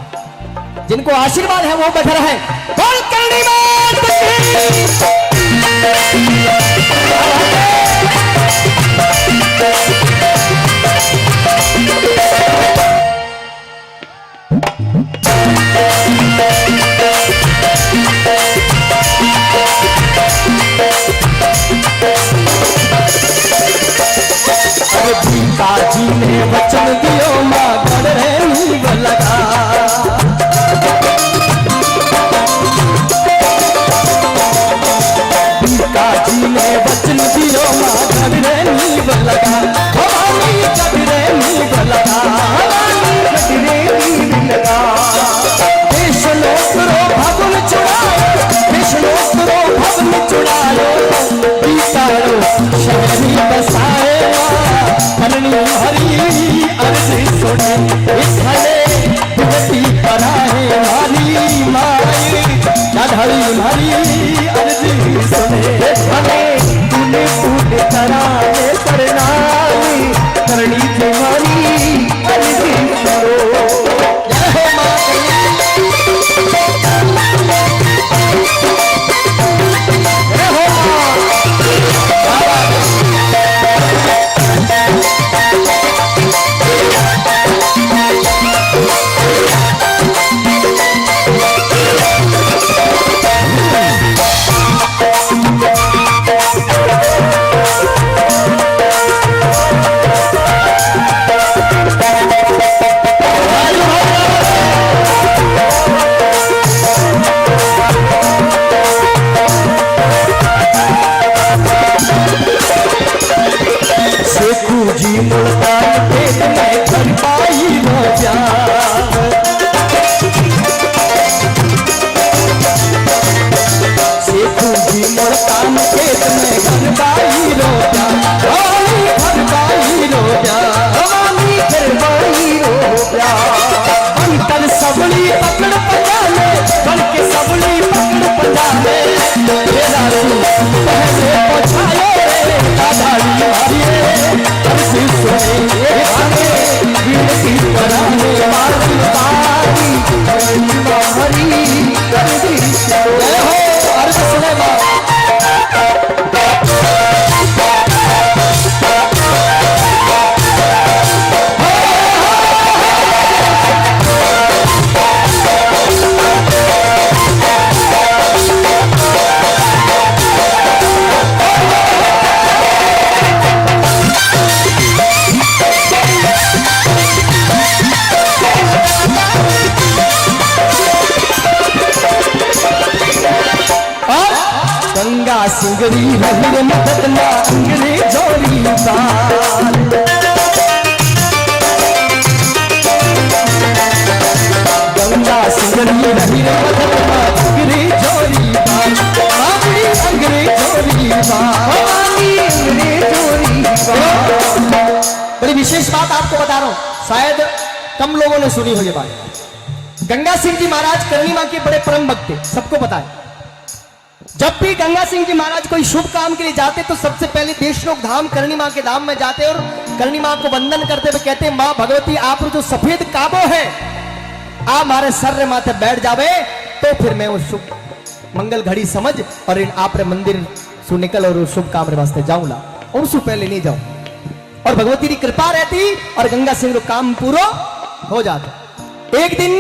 जिनको आशीर्वाद है वो बैठे रहे। बोल करणी मात जी ने वचन दियो मां गढ़ नीव लगा। सुने इसने भगती करा है मारी माई चढ़ी मारी अर्जी सुने हमे तूने पूत कराए करनाली करनी तुम्हारी अर्जी करो। जय हो मां जय हो शेखू जी मुल्तान खेत में घर पाई रोजा शेखू जी मुल्तान खेत में घर पाई रोजा घर पाई रोजा हमारी घर पाई रोजा अंतर सबली पकड़ पजाने बन के सबली पकड़ पजाने तेरा रू पहले पछायो रे दादाड़ी मारिए अर्जी सुने आगे विनती कराने मारी बारी हरी अर्जी जय हो अर्ज सुने मां गंगा सिंगरी रही मदद ना अंग्रेजोरी बाल गंगा सिंगरी रही मदद ना अंग्रेजोरी बाल अंग्रेजोरी बाल। बड़ी विशेष बात आपको बता रहा हूं, शायद कम लोगों ने सुनी हो ये बात। गंगा सिंह जी महाराज करणी मां के बड़े परम भक्त थे, सबको पता है। जब भी गंगा सिंह जी महाराज कोई शुभ काम के लिए जाते तो सबसे पहले देशलोक धाम करणी मां के धाम में जाते और करणी मां को वंदन करते हुए कहते, मां भगवती आप जो सफेद काबो है आप हमारे सर माथे बैठ जावे तो फिर मैं वो शुभ मंगल घड़ी समझ और इन आप मंदिर सु निकल और शुभ काम वास्ते जाऊंगा और उससे पहले नहीं जाऊं। और भगवती की कृपा रहती और गंगा सिंह को काम पूरा हो जाता। एक दिन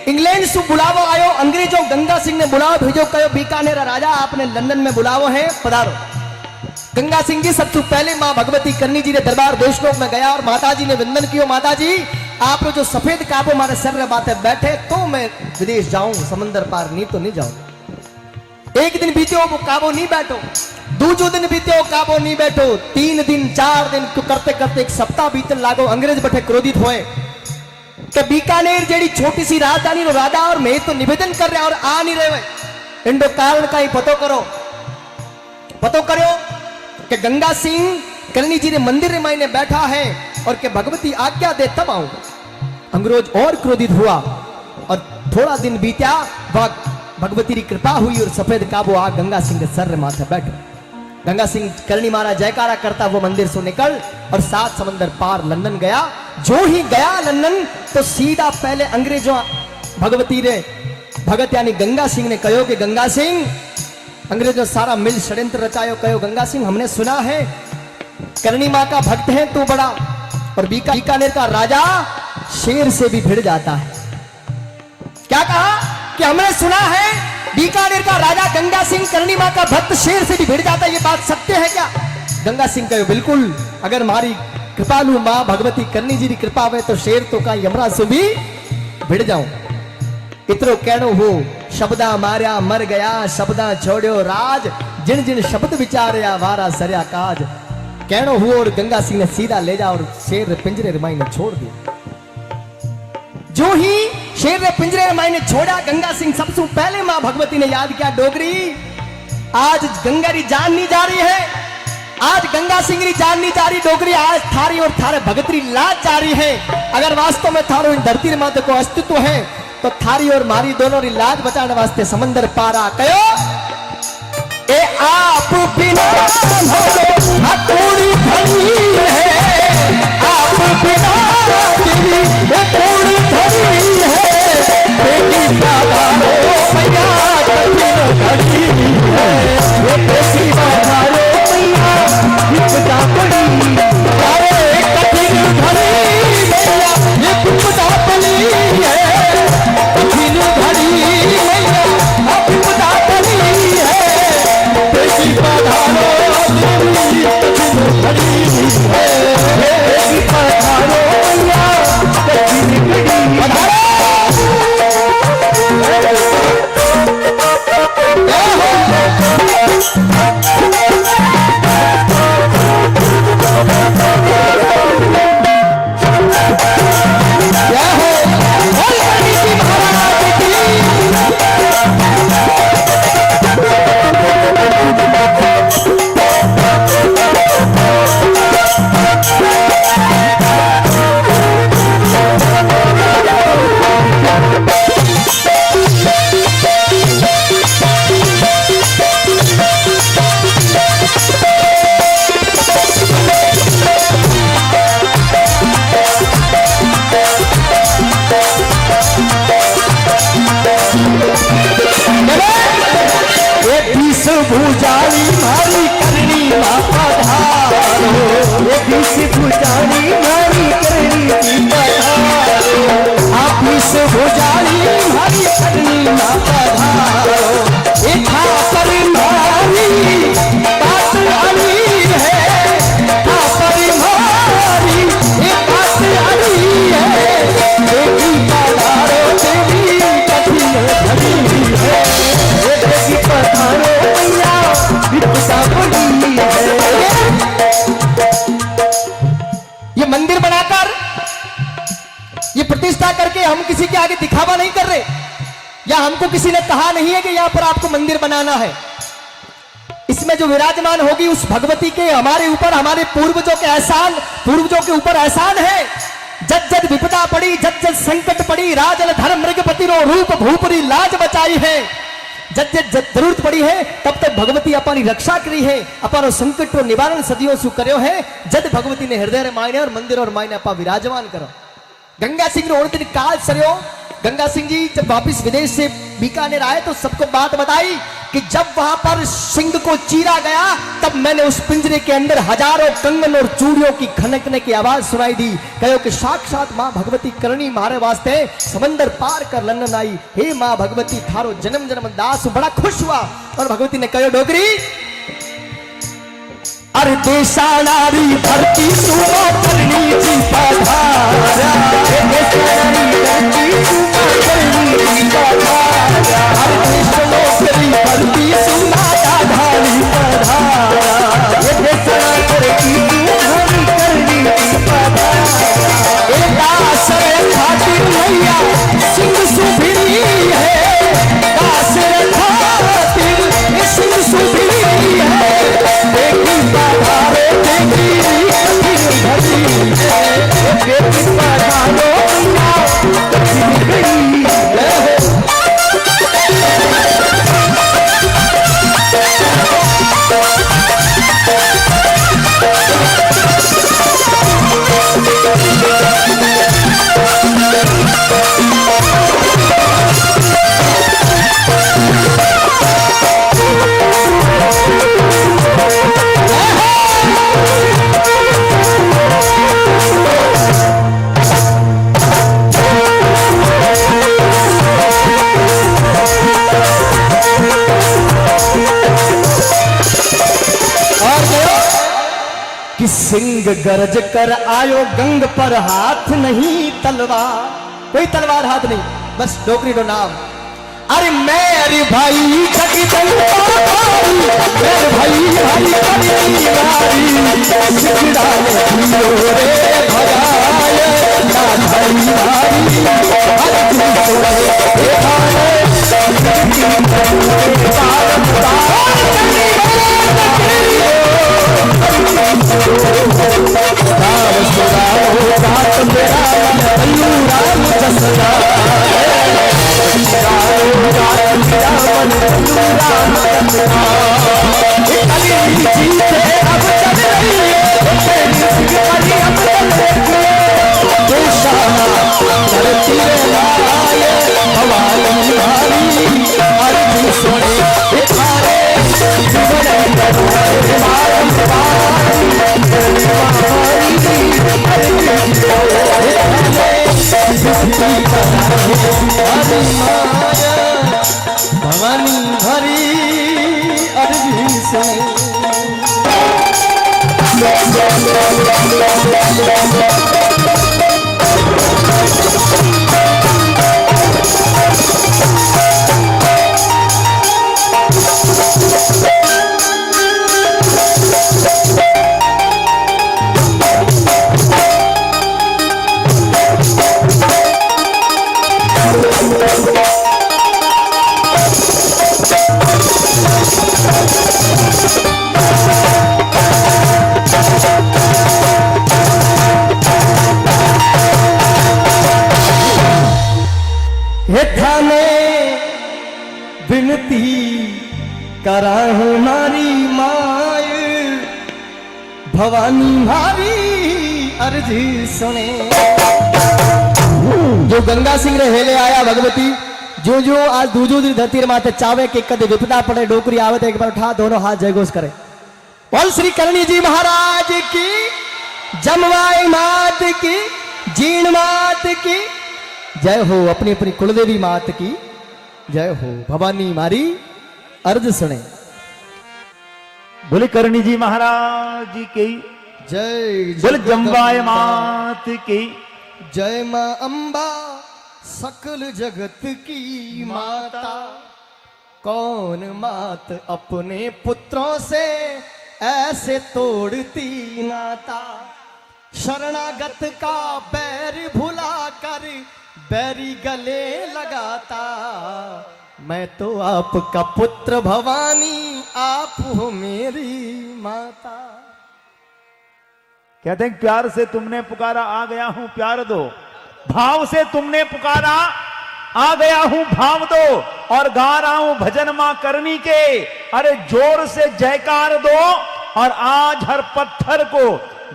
इंग्लैंड से बुलावो आयो, अंग्रेजों गंगा सिंह ने बुलाओ भेजो कहो बीकानेर राजा आपने लंदन में बुलावो है पधारो। गंगा सिंह जी सबसे पहले मां भगवती करणी जी ने दरबार देशलोक में गया और माता जी ने वंदन किया, माता जी आप जो सफेद काबो हमारे सर में बातें बैठे तो मैं विदेश जाऊं, समंदर पार नहीं तो नहीं जाऊं। एक दिन बीते वो काबो नहीं बैठो, दूसरो दिन बीते काबो नहीं बैठो, 3 दिन 4 दिन तो करते करते एक सप्ताह बीतन लागो। अंग्रेज बैठे क्रोधित हुए कि बीकानेर जेडी छोटी सी राजधानी रो राजा और मैं तो निवेदन कर रहा और आ नहीं रहे इंडो कारण का ही पतो करो कि गंगा सिंह करणी जी ने मंदिर में मायने बैठा है और कि भगवती आज्ञा दे तब आऊं। अंग्रेज और क्रोधित हुआ और थोड़ा दिन बीत्या भगवती की कृपा हुई और सफेद काबू आ गंगा सिंह के सर माथे बैठे। गंगा सिंह करणी मारा जयकारा करता वो मंदिर से निकल और 7 समंदर पार लंदन गया। जो ही गया लंदन तो सीधा पहले अंग्रेजों भगवती ने भगत यानी गंगा सिंह ने कहो कि गंगा सिंह अंग्रेजों सारा मिल षड्यंत्र रचायो, कहो गंगा सिंह हमने सुना है करणी माँ का भक्त है तू बड़ा और बीकानेर का राजा शेर से भी भिड़ जाता है। क्या कहा कि हमने सुना है बीकानेर का राजा गंगा सिंह करणी मां का भक्त शेर से भी भिड़ जाता है, ये बात सत्य है क्या? गंगा सिंह कहे बिल्कुल, अगर हमारी कृपालु मां भगवती करणी जी की कृपा है तो शेर तो का यमराज से भी भिड़ जाऊं। इतरो कहनो हो शब्दा मार्या मर गया, शब्दा छोड़ो राज, जिन जिन शब्द विचार्या वारा सरया काज। कहनो हो और गंगा सिंह ने सीधा ले जा और शेर पिंजरे रमाई ने छोड़ दिया। जो ही शेर ने पिंजरे रमाई ने छोड़ा गंगा सिंह सबसे पहले मां भगवती ने याद किया, डोगरी आज गंगा री जान नहीं जा रही है, आज गंगा सिंह री जान नहीं जा रही डोगरी, आज थारी और थारे भगत री लाज जा रही है। अगर वास्तव में थारो इन धरती माते को अस्तित्व है तो थारी और मारी दोनों री लाज बचाने वास्ते समंदर पारा कयो ए आप बिना थोड़ी धनी है, आप बिना तेरी थोड़ी धनी है, बेटी बाबा रो मैया कठिन घड़ी है, ये बेटी बाबा रो मैया विपदा पड़ी, अरे कठिन घड़ी मैया ये विपदा पड़ी है, कठिन घड़ी मैया विपदा पड़ी है, बेटी पधारो देवी कठिन घड़ी है, बेटी पधारो मैया कठिन घड़ी पधारो। भुजाली मारी करनी माता धारो, बीस भुजाली मारी करनी पधारो, आप बीस भुजाली मारी करनी माता धारो, इथा पर मारी बात अली है, था पर मारी बात अली है, बेटी पधारो देवी कठिन घड़ी है, बेटी पधारो ये मंदिर बनाकर ये प्रतिष्ठा करके हम किसी के आगे दिखावा नहीं कर रहे, या हमको किसी ने कहा नहीं है कि यहां पर आपको मंदिर बनाना है। इसमें जो विराजमान होगी उस भगवती के हमारे ऊपर, हमारे पूर्वजों के ऊपर एहसान है। जब जब विपदा पड़ी, जब जब संकट पड़ी, राजल धर्म मृगपति रो रूप भूपरी लाज बचाई है, जब जब जरूरत पड़ी है तब तक भगवती अपनी रक्षा करी है, अपनो संकट रो निवारण सदियों सु कर्यो है। जब भगवती ने हृदय रे मायने और मंदिर और मायने अपा विराजमान करो। गंगा सिंह रो दिन काल सरयो, गंगा सिंह जी जब वापिस विदेश से बीकानेर आए तो सबको बात बताई कि जब वहां पर सिंह को चीरा गया तब मैंने उस पिंजरे के अंदर हजारों कंगन और चूड़ियों की खनकने की आवाज सुनाई दी। कहो कि साक्षात मां भगवती करणी मारे वास्ते समंदर पार कर लंदन आई। हे मां भगवती थारो जन्म जन्म दास। बड़ा खुश हुआ और भगवती ने कहो डोगरी अरे देशा नारी धरती सुमा करनी जी पधारा, धरती सुमा करनी जी पधारा, हर देश नौकरी धरती सुमा धारी पधारा, ये देशा धरती सुमा करनी जी पधारा, एक आसरे खातिर मैया सिंह सुभिरी है, आसरे खातिर सिंह सुभिरी है, बेटी पधारो देवी कठिन घड़ी है, बेटी पधारो कठिन घड़ी है। सिंह गरज कर आयो गंग पर हाथ नहीं तलवार, कोई तलवार हाथ नहीं, बस डोकरी डो नाम। अरे मेरे भाई जगदम्बारी, मेरे भाई भाई सिकड़ा दियो रे भगाए ना भाई भाई मेरा राम कली जीते अब चल रही है तेरी सिंगारी अब चल रही है धरती में लाए हवाली भारी अर्जी सोने थारे भवानी भरी अर्जी सुने विनती कराहू मारी माय भवानी मारी अर्जी सुने जो गंगा सिंह रे हेले आया भगवती जो जो आज दूजो दी धरती माते चावे के कदे विपदा पड़े डोकरी आवे तो एक बार उठा दोनों हाथ जयघोष करे। बोल श्री करणी जी महाराज की, जमवाई मात की, जीण मात की जय हो। अपनी अपनी कुलदेवी मात की जय हो। भवानी मारी अर्ज सुने। बोले करणी जी महाराज की जय। बोले जम्बाई मात की जय मां अंबा सकल जगत की माता। कौन मात अपने पुत्रों से ऐसे तोड़ती नाता। शरणागत का बैर भुला कर बैरी गले लगाता। मैं तो आपका पुत्र भवानी, आप हो मेरी माता। कहते हैं प्यार से तुमने पुकारा आ गया हूं प्यार दो, भाव से तुमने पुकारा आ गया हूं भाव दो, और गा रहा हूं भजन मां करनी के। अरे जोर से जयकार दो, और आज हर पत्थर को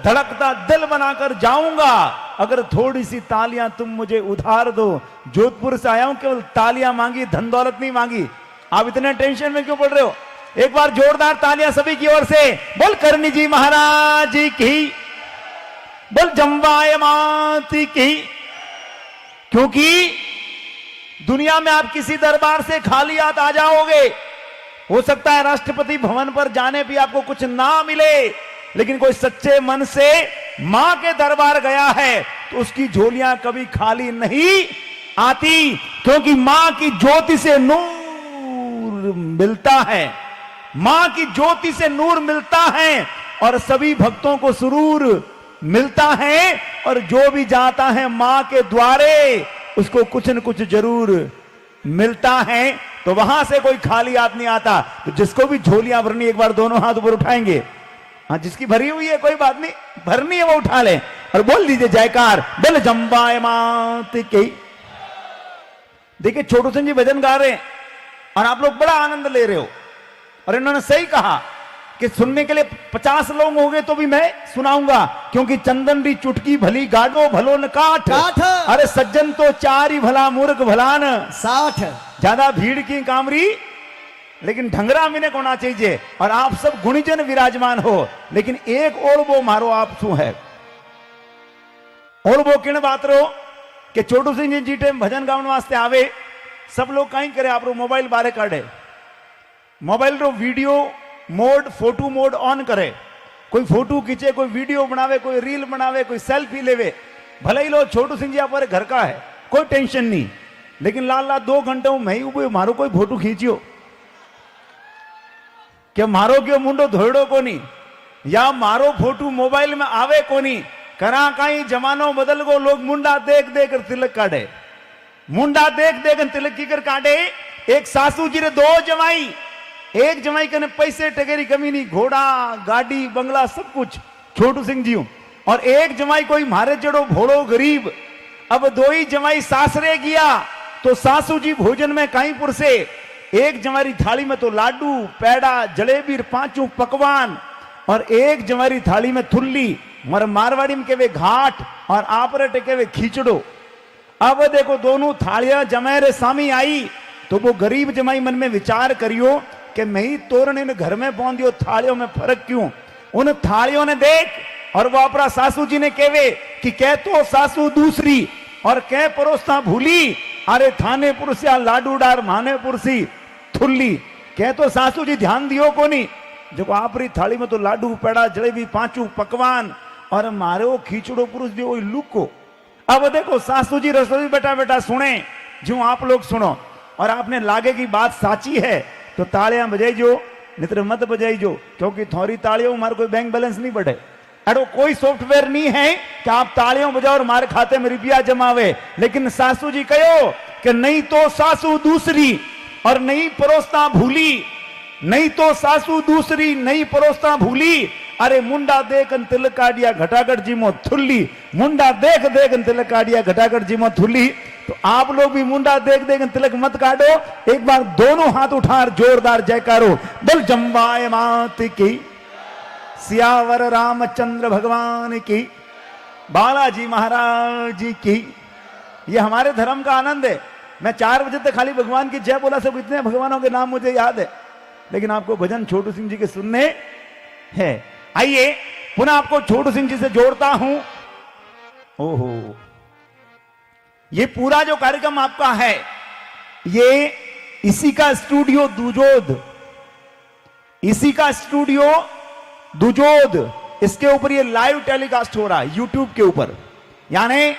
धड़कता दिल बनाकर जाऊंगा अगर थोड़ी सी तालियां तुम मुझे उधार दो। जोधपुर से आया हूं, केवल तालियां मांगी, धन दौलत नहीं मांगी। आप इतने टेंशन में क्यों पड़ रहे हो? एक बार जोरदार तालियां सभी की ओर से। बोल करणी जी महाराज की, बोल जम्बाई मात की। क्योंकि दुनिया में आप किसी दरबार से खाली हाथ आ जाओगे, हो सकता है राष्ट्रपति भवन पर जाने भी आपको कुछ ना मिले, लेकिन कोई सच्चे मन से मां के दरबार गया है तो उसकी झोलियां कभी खाली नहीं आती, क्योंकि मां की ज्योति से नूर मिलता है। मां की ज्योति से नूर मिलता है और सभी भक्तों को सुरूर मिलता है, और जो भी जाता है मां के द्वारे उसको कुछ न कुछ जरूर मिलता है। तो वहां से कोई खाली हाथ नहीं आता। तो जिसको भी झोलियां भरनी, एक बार दोनों हाथ ऊपर उठाएंगे। हाँ, जिसकी भरी हुई है कोई बात नहीं, भरनी है वो उठा ले और बोल दीजिए जयकार, बोल जम्बाई मात की। देखिए छोटू सिंह जी भजन गा रहे हैं और आप लोग बड़ा आनंद ले रहे हो, और इन्होंने सही कहा कि सुनने के लिए 50 लोग हो गए तो भी मैं सुनाऊंगा, क्योंकि चंदन री चुटकी भली गाडो भलो न काठ। अरे सज्जन तो चार ही भला मूर्ख भलान 60। ज्यादा भीड़ की कामरी, लेकिन ढंगरा मिने को ना चाहिए। और आप सब गुणीजन विराजमान हो, लेकिन एक और वो मारो आप शू है। और वो किन बात रो कि छोटू सिंह जी टाइम भजन गावन वास्ते आवे, सब लोग कहीं करे आप रो मोबाइल बारे काढ़े, मोबाइल रो video mode, photo mode on करे। कोई फोटो खींचे, कोई वीडियो बनावे, कोई रील बनावे, कोई सेल्फी लेवे। भले ही लो छोटू सिंह जी आप घर का है, कोई टेंशन नहीं, लेकिन लाल 2 घंटे में ही उबे मारो कोई फोटो खींचियो कि मारो क्यों मुंडो धोड़ो को नहीं, या मारो फोटो मोबाइल में आवे को नहीं। करा कहीं जमानो बदल गो, लोग मुंडा देख देख कर तिलक काटे, मुंडा देख देख कर तिलक की कर काटे। एक सासू जी रे 2 जमाई, एक जमाई कने पैसे टकेरी कमी नहीं, घोड़ा गाड़ी बंगला सब कुछ छोटू सिंह जी, और एक जमाई कोई मारे जड़ो भोड़ो गरीब। अब 2 ही जमाई सासरे गया तो सासू जी भोजन में काईपुर से एक जमारी थाली में तो लाडू, पेड़ा, जलेबी, पांचों पकवान, और एक जमारी थाली में थुल्ली, मर मारवाड़ी में केवे घाट और आपरे केवे खींचड़ो। अब देखो दोनों थालियां जमेरे सामी आई तो वो गरीब जमाई मन में विचार करियो कि मैं ही तोरण ने घर में पहुंच दियो, थालियों में फर्क क्यों? उन थालियों ने देख और वो अपना सासू जी ने केवे कि कह तो सासू दूसरी और कह परोसता भूली, अरे थाने पुरसिया लाडू डार माने पुरसी थुल्ली। कह तो सासू जी ध्यान दियो को नहीं, जो आपरी थाली में तो लाडू, पेड़ा, जलेबी, पांचू पकवान और मारे वो खींचड़ो पुरुष दियो लुको। अब देखो सासू जी रसोई बेटा बेटा सुने जो आप लोग सुनो, और आपने लागे की बात साची है तो तालियां बजाइजो, नित्र मत बजाइजो, क्योंकि थोड़ी तालियों हमारे कोई बैंक बैलेंस नहीं बढ़े। अरे कोई सॉफ्टवेयर नहीं है कि आप तालियों बजाओ और हमारे खाते में रुपया जमावे। लेकिन सासू जी कहो कि नहीं तो सासू दूसरी और नहीं परोसता भूली, नहीं तो सासू दूसरी नहीं परोसता भूली, अरे मुंडा देख तिलक काटिया घटाकर जिमो थुल्ली, मुंडा देख देख तिलक काटिया घटाकर जिमो थुल्ली। तो आप लोग भी मुंडा देख देख तिलक मत काटो, एक बार दोनों हाथ उठा जोरदार जयकारो, बोल जम्बाय मात की, सियावर रामचंद्र भगवान की, बालाजी महाराज की। ये हमारे धर्म का आनंद है। मैं 4 बजे तक खाली भगवान की जय बोला, सब इतने भगवानों के नाम मुझे याद है, लेकिन आपको भजन छोटू सिंह जी के सुनने हैं। आइए पुनः आपको छोटू सिंह जी से जोड़ता हूं। ओहो, ये पूरा जो कार्यक्रम आपका है ये इसी का स्टूडियो दुजोद, इसी का स्टूडियो दुजोद, इसके ऊपर ये लाइव टेलीकास्ट हो रहा है यूट्यूब के ऊपर। यानी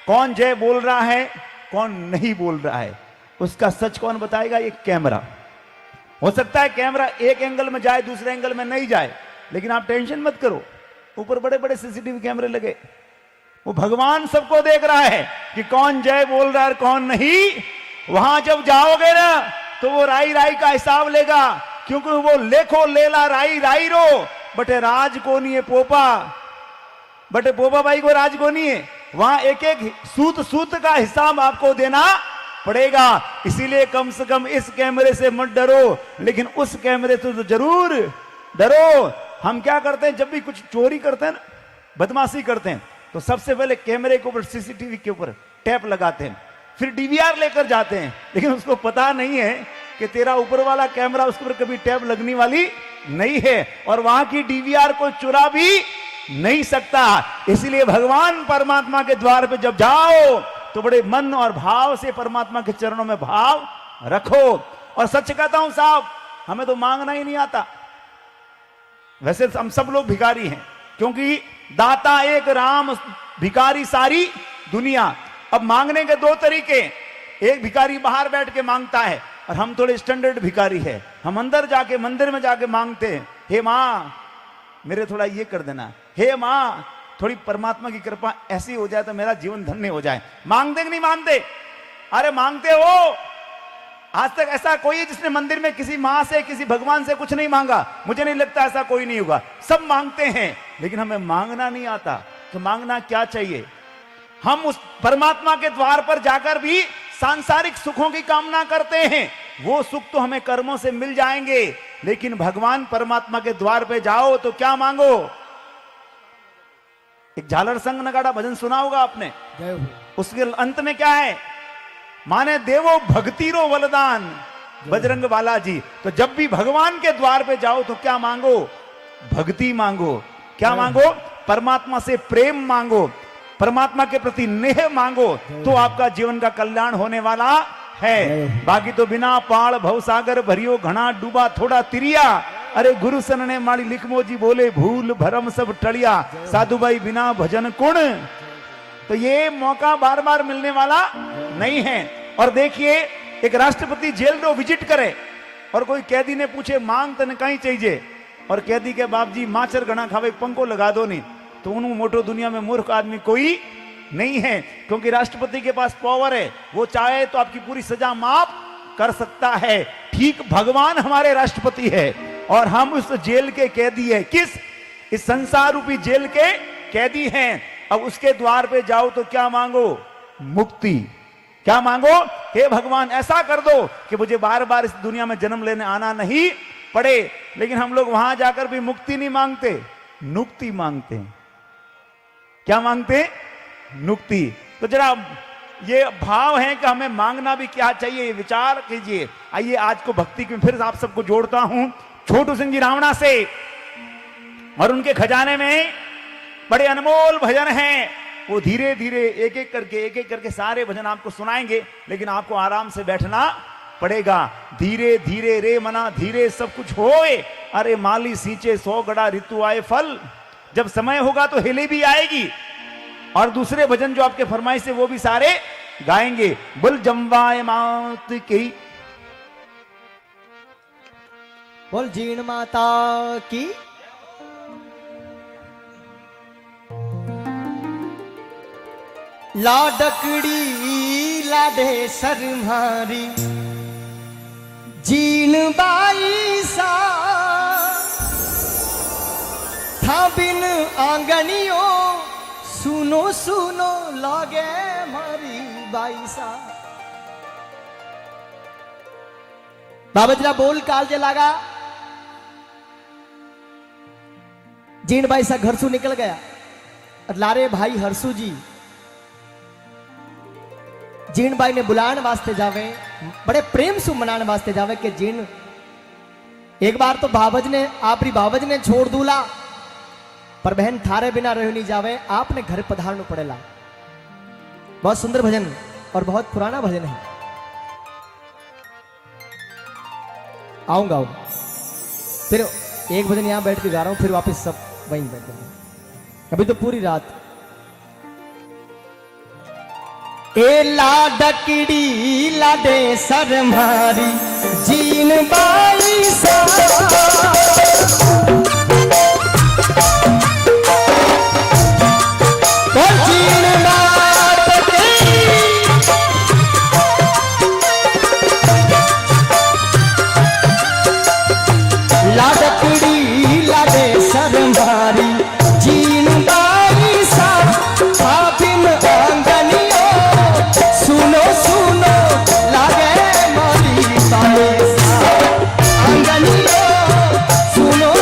कौन जय बोल रहा है कौन नहीं बोल रहा है उसका सच कौन बताएगा? ये कैमरा। हो सकता है कैमरा एक एंगल में जाए दूसरे एंगल में नहीं जाए, लेकिन आप टेंशन मत करो, ऊपर बड़े बड़े सीसीटीवी कैमरे लगे, वो भगवान सबको देख रहा है कि कौन जय बोल रहा है कौन नहीं। वहां जब जाओगे ना तो वो राई राई का हिसाब लेगा, क्योंकि वो लेखो लेला राई राई रो, बटे राज को नहीं है पोपा, बटे पोपा भाई को राज को नहीं है। वहां एक एक सूत सूत का हिसाब आपको देना पड़ेगा। इसीलिए कम से कम इस कैमरे से मत डरो, लेकिन उस कैमरे से तो जरूर डरो। हम क्या करते हैं, जब भी कुछ चोरी करते हैं ना, बदमाशी करते हैं, तो सबसे पहले कैमरे के ऊपर सीसीटीवी के ऊपर टैप लगाते हैं, फिर डीवीआर लेकर जाते हैं। लेकिन उसको पता नहीं है कि तेरा ऊपर वाला कैमरा उसके ऊपर कभी टैप लगने वाली नहीं है, और वहां की डीवीआर को चुरा भी नहीं सकता। इसीलिए भगवान परमात्मा के द्वार पे जब जाओ तो बड़े मन और भाव से परमात्मा के चरणों में भाव रखो। और सच कहता हूं साहब, हमें तो मांगना ही नहीं आता। वैसे हम सब लोग भिखारी हैं, क्योंकि दाता एक राम, भिखारी सारी दुनिया। अब मांगने के 2 तरीके, एक भिखारी बाहर बैठ के मांगता है और हम थोड़े स्टैंडर्ड भिखारी है, हम अंदर जाके मंदिर में जाके मांगते हैं, हे मां मेरे थोड़ा ये कर देना, हे मां थोड़ी परमात्मा की कृपा ऐसी हो जाए तो मेरा जीवन धन्य हो जाए। मांगते कि नहीं मांगते? अरे मांगते हो। आज तक ऐसा कोई है जिसने मंदिर में किसी मां से किसी भगवान से कुछ नहीं मांगा? मुझे नहीं लगता ऐसा कोई नहीं होगा। सब मांगते हैं, लेकिन हमें मांगना नहीं आता कि मांगना क्या चाहिए। हम उस परमात्मा के द्वार पर जाकर भी सांसारिक सुखों की कामना करते हैं, वो सुख तो हमें कर्मों से मिल जाएंगे, लेकिन भगवान परमात्मा के द्वार पे जाओ तो क्या मांगो? एक झालर संग नगाड़ा भजन सुना होगा आपने, उसके अंत में क्या है? माने देवो भक्तिरो वरदान बजरंग बालाजी। तो जब भी भगवान के द्वार पे जाओ तो क्या मांगो? भक्ति मांगो। क्या मांगो? परमात्मा से प्रेम मांगो, परमात्मा के प्रति नेह मांगो, तो आपका जीवन का कल्याण होने वाला है। बाकी तो बिना पाल भवसागर भरियो घना डूबा थोड़ा तिरिया, अरे गुरु सन ने माड़ी लिखमो जी बोले भूल भरम सब टलिया, साधु भाई बिना भजन कुण। तो ये मौका बार बार मिलने वाला नहीं है। और देखिए, एक राष्ट्रपति जेल में विजिट करे और कोई कैदी ने पूछे मांग तने कहीं चाहिए, और कैदी के बाप जी माचर गणा खावे पंखो लगा दो नहीं, तो उन मोटो दुनिया में मूर्ख आदमी कोई नहीं है, क्योंकि राष्ट्रपति के पास पावर है, वो चाहे तो आपकी पूरी सजा माफ कर सकता है। ठीक भगवान हमारे राष्ट्रपति है और हम उस जेल के कैदी है। किस? इस संसार रूपी जेल के कैदी हैं। अब उसके द्वार पे जाओ तो क्या मांगो? मुक्ति। क्या मांगो? हे भगवान ऐसा कर दो कि मुझे बार बार इस दुनिया में जन्म लेने आना नहीं पड़े। लेकिन हम लोग वहां जाकर भी मुक्ति नहीं मांगते, नुक्ति मांगते हैं। क्या मांगते हैं? नुक्ति। तो जरा ये भाव है कि हमें मांगना भी क्या चाहिए, विचार कीजिए। आइए आज को भक्ति की फिर आप सबको जोड़ता हूं छोटू सिंह जी रावणा से, और उनके खजाने में बड़े अनमोल भजन हैं। वो धीरे धीरे एक एक करके सारे भजन आपको सुनाएंगे, लेकिन आपको आराम से बैठना पड़ेगा। धीरे धीरे रे मना धीरे सब कुछ होए, अरे माली सींचे 100 गड़ा ऋतु आए फल। जब समय होगा तो हिली भी आएगी, और दूसरे भजन जो आपके फरमाइश से वो भी सारे गाएंगे। बोल जम्बाए मात की, बोल जीण माता की। लाडकड़ी लाडे सर मारी जीन बाई सा, था बिन आंगनियों सुनो सुनो लागे मारी बाई सा। बाबा जरा बोल काल जे लागा। जीन बाई सा घर से निकल गया, लारे भाई हरसू जी जीण बाई ने बुलाने वास्ते जावे, बड़े प्रेम से मनाने वास्ते जावे कि जीण एक बार तो बाबज ने आपरी बाबज ने छोड़ दूला, पर बहन थारे बिना रह नहीं जावे, आपने घर पधारना पड़ेला। बहुत सुंदर भजन और बहुत पुराना भजन है। आऊंगा फिर एक भजन यहां बैठ के गा रहा हूं, फिर वापस सब वहीं बैठ जाऊंगा। अभी तो पूरी रात। ए लाडकड़ी लाडे सर मारी जीन बाई सा, ओ जीन लाडकड़ी लाडकड़ी लाडे सर मारी जीन बाई सा, बिन आंगनियों सुनो सुनो लागे मारी बाई सा, आंगनियों सुनो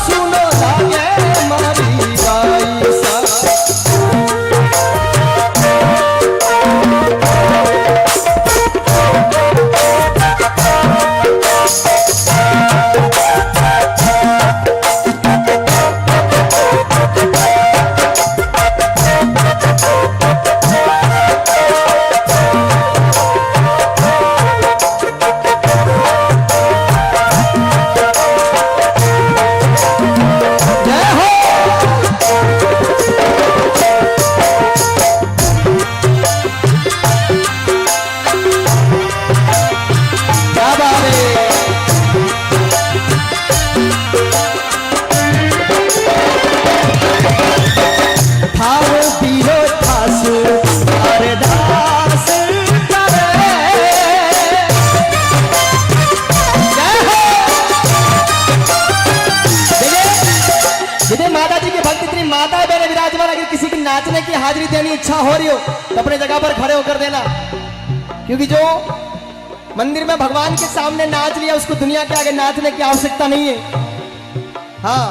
सुनो लागे मारी बाई सा। नाचने की हाजिरी देनी इच्छा हो रही हो तो अपने जगह पर खड़े होकर देना, क्योंकि जो मंदिर में भगवान के सामने नाच लिया उसको दुनिया के आगे नाचने की आवश्यकता नहीं है। हाँ,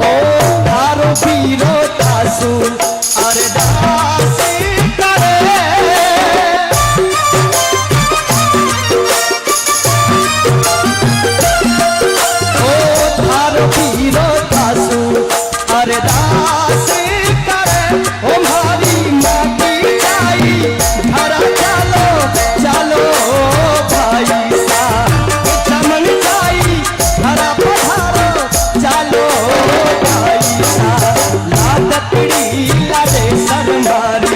ओ धारो पीरो तासु अरदास करे, ओ धारो पीरो तासु अरदास ओ भारी माटी जाई धरा चलो चलो भाई सा, चमन जाई धरा पधारो चलो भाई सा, लाडकड़ी लाडे सर मारी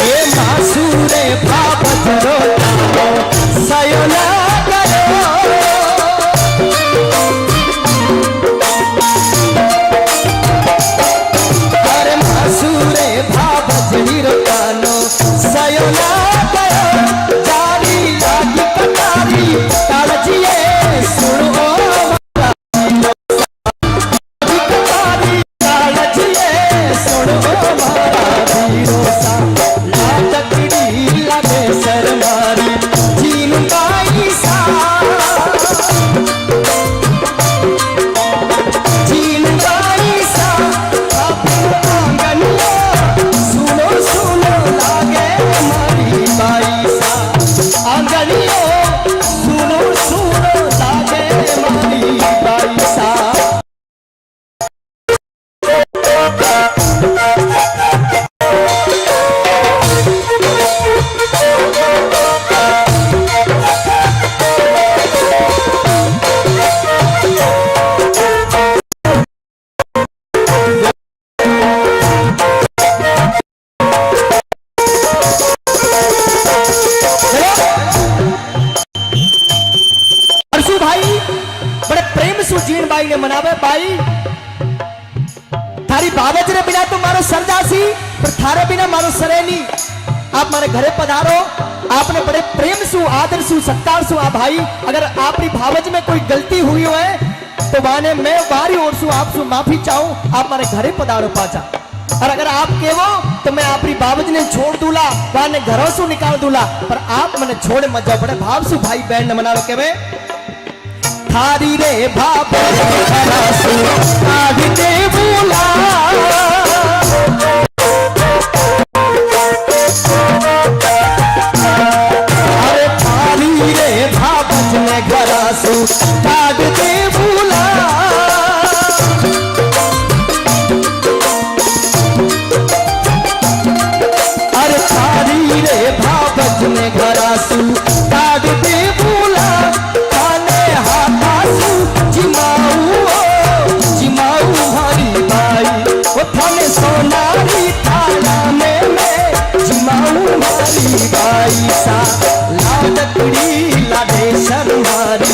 ए मासूरे भाव जरो सयोना करो अरे मासूरे भाव जरो कानो सयोना करो जारी लागी कटारी कालजिए सुनो कटारी कालजिए सुनो मारा वीरो सा लाटकड़ी लगे सर मारी जीन बाई सा जीन बाई सा अपने आंगनिया सुनो सुनो लागे मारी बाई सा आंगनिया सुनो सुनो लागे मारी बाई सा परसू भाई बड़े प्रेम सु जीन बाई ने मनावे बाई थारी बाबत रे बिना तो मारो सरदासी पर थारे बिना मारो सरेनी आप मारे घरे पधारो आपने बड़े प्रेम सु आदर सु सत्कार सु आ भाई अगर आपकी भावज में कोई गलती हुई हो है तो माने मैं बारी ओर सु आप सु माफी चाहूं आप मारे घरे पधारो पाचा और अगर आप केवो तो मैं आपरी बाबज ने छोड़ दूला वाने घरों से निकाल दूला पर आप मने छोड़ मत जाओ बड़े भाव सु भाई बहन ने मनावे केवे थारी रे भाव घरासु आग दे बोला अरे थारी रे भावज ने घरासु आग दे बोला अरे थारी रे भावज ने घरासु काट दे बोला काने हाथासु जिमाऊ हरी भाई वो थाने सोनारी थाला में मैं जिमाऊ हरी भाई सा लाडकड़ी लाडे शर्मारी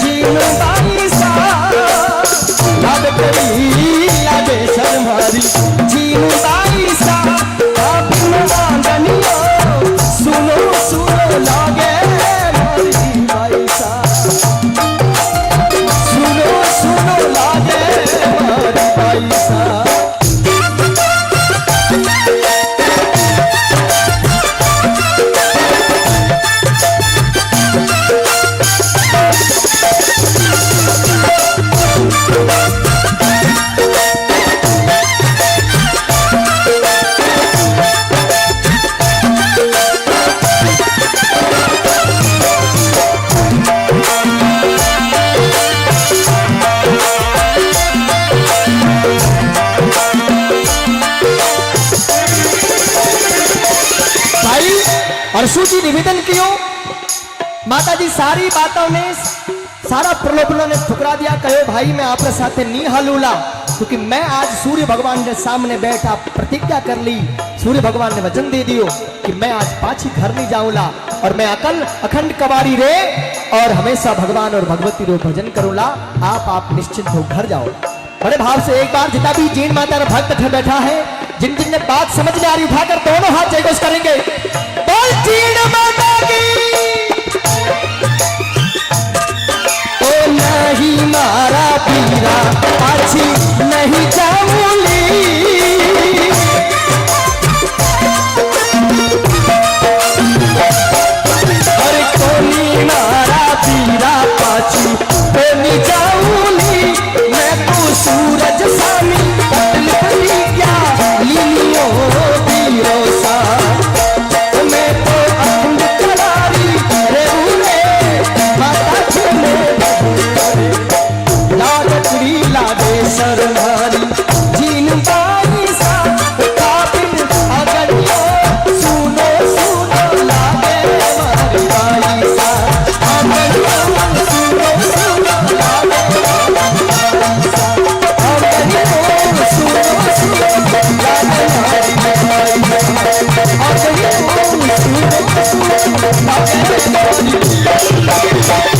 जीन बाई सा लाडकड़ी लाडे शर्मारी जीन बाई सा सुनो सुनो लागे मारी बाई सा सुनो सुनो लागे मारी बाई सा परशु जी निवेदन कियो माता जी सारी बातों ने सारा प्रलोभनों ने ठुकरा दिया कहो भाई मैं आपके साथ नहीं हलूला क्योंकि मैं आज सूर्य भगवान के सामने बैठा प्रतिज्ञा कर ली सूर्य भगवान ने वचन दे दियो कि मैं आज पाछी घर नहीं जाऊंला और मैं अकल अखंड कवारी रे और हमेशा भगवान और भगवती रो भजन करूंला आप निश्चिंत हो घर जाओ। बड़े भाव से एक बार जितना भी जैन माता भक्त बैठा है जिन जिन ने बात समझ में आ रही उठाकर दोनों हाथ जयघोष करेंगे।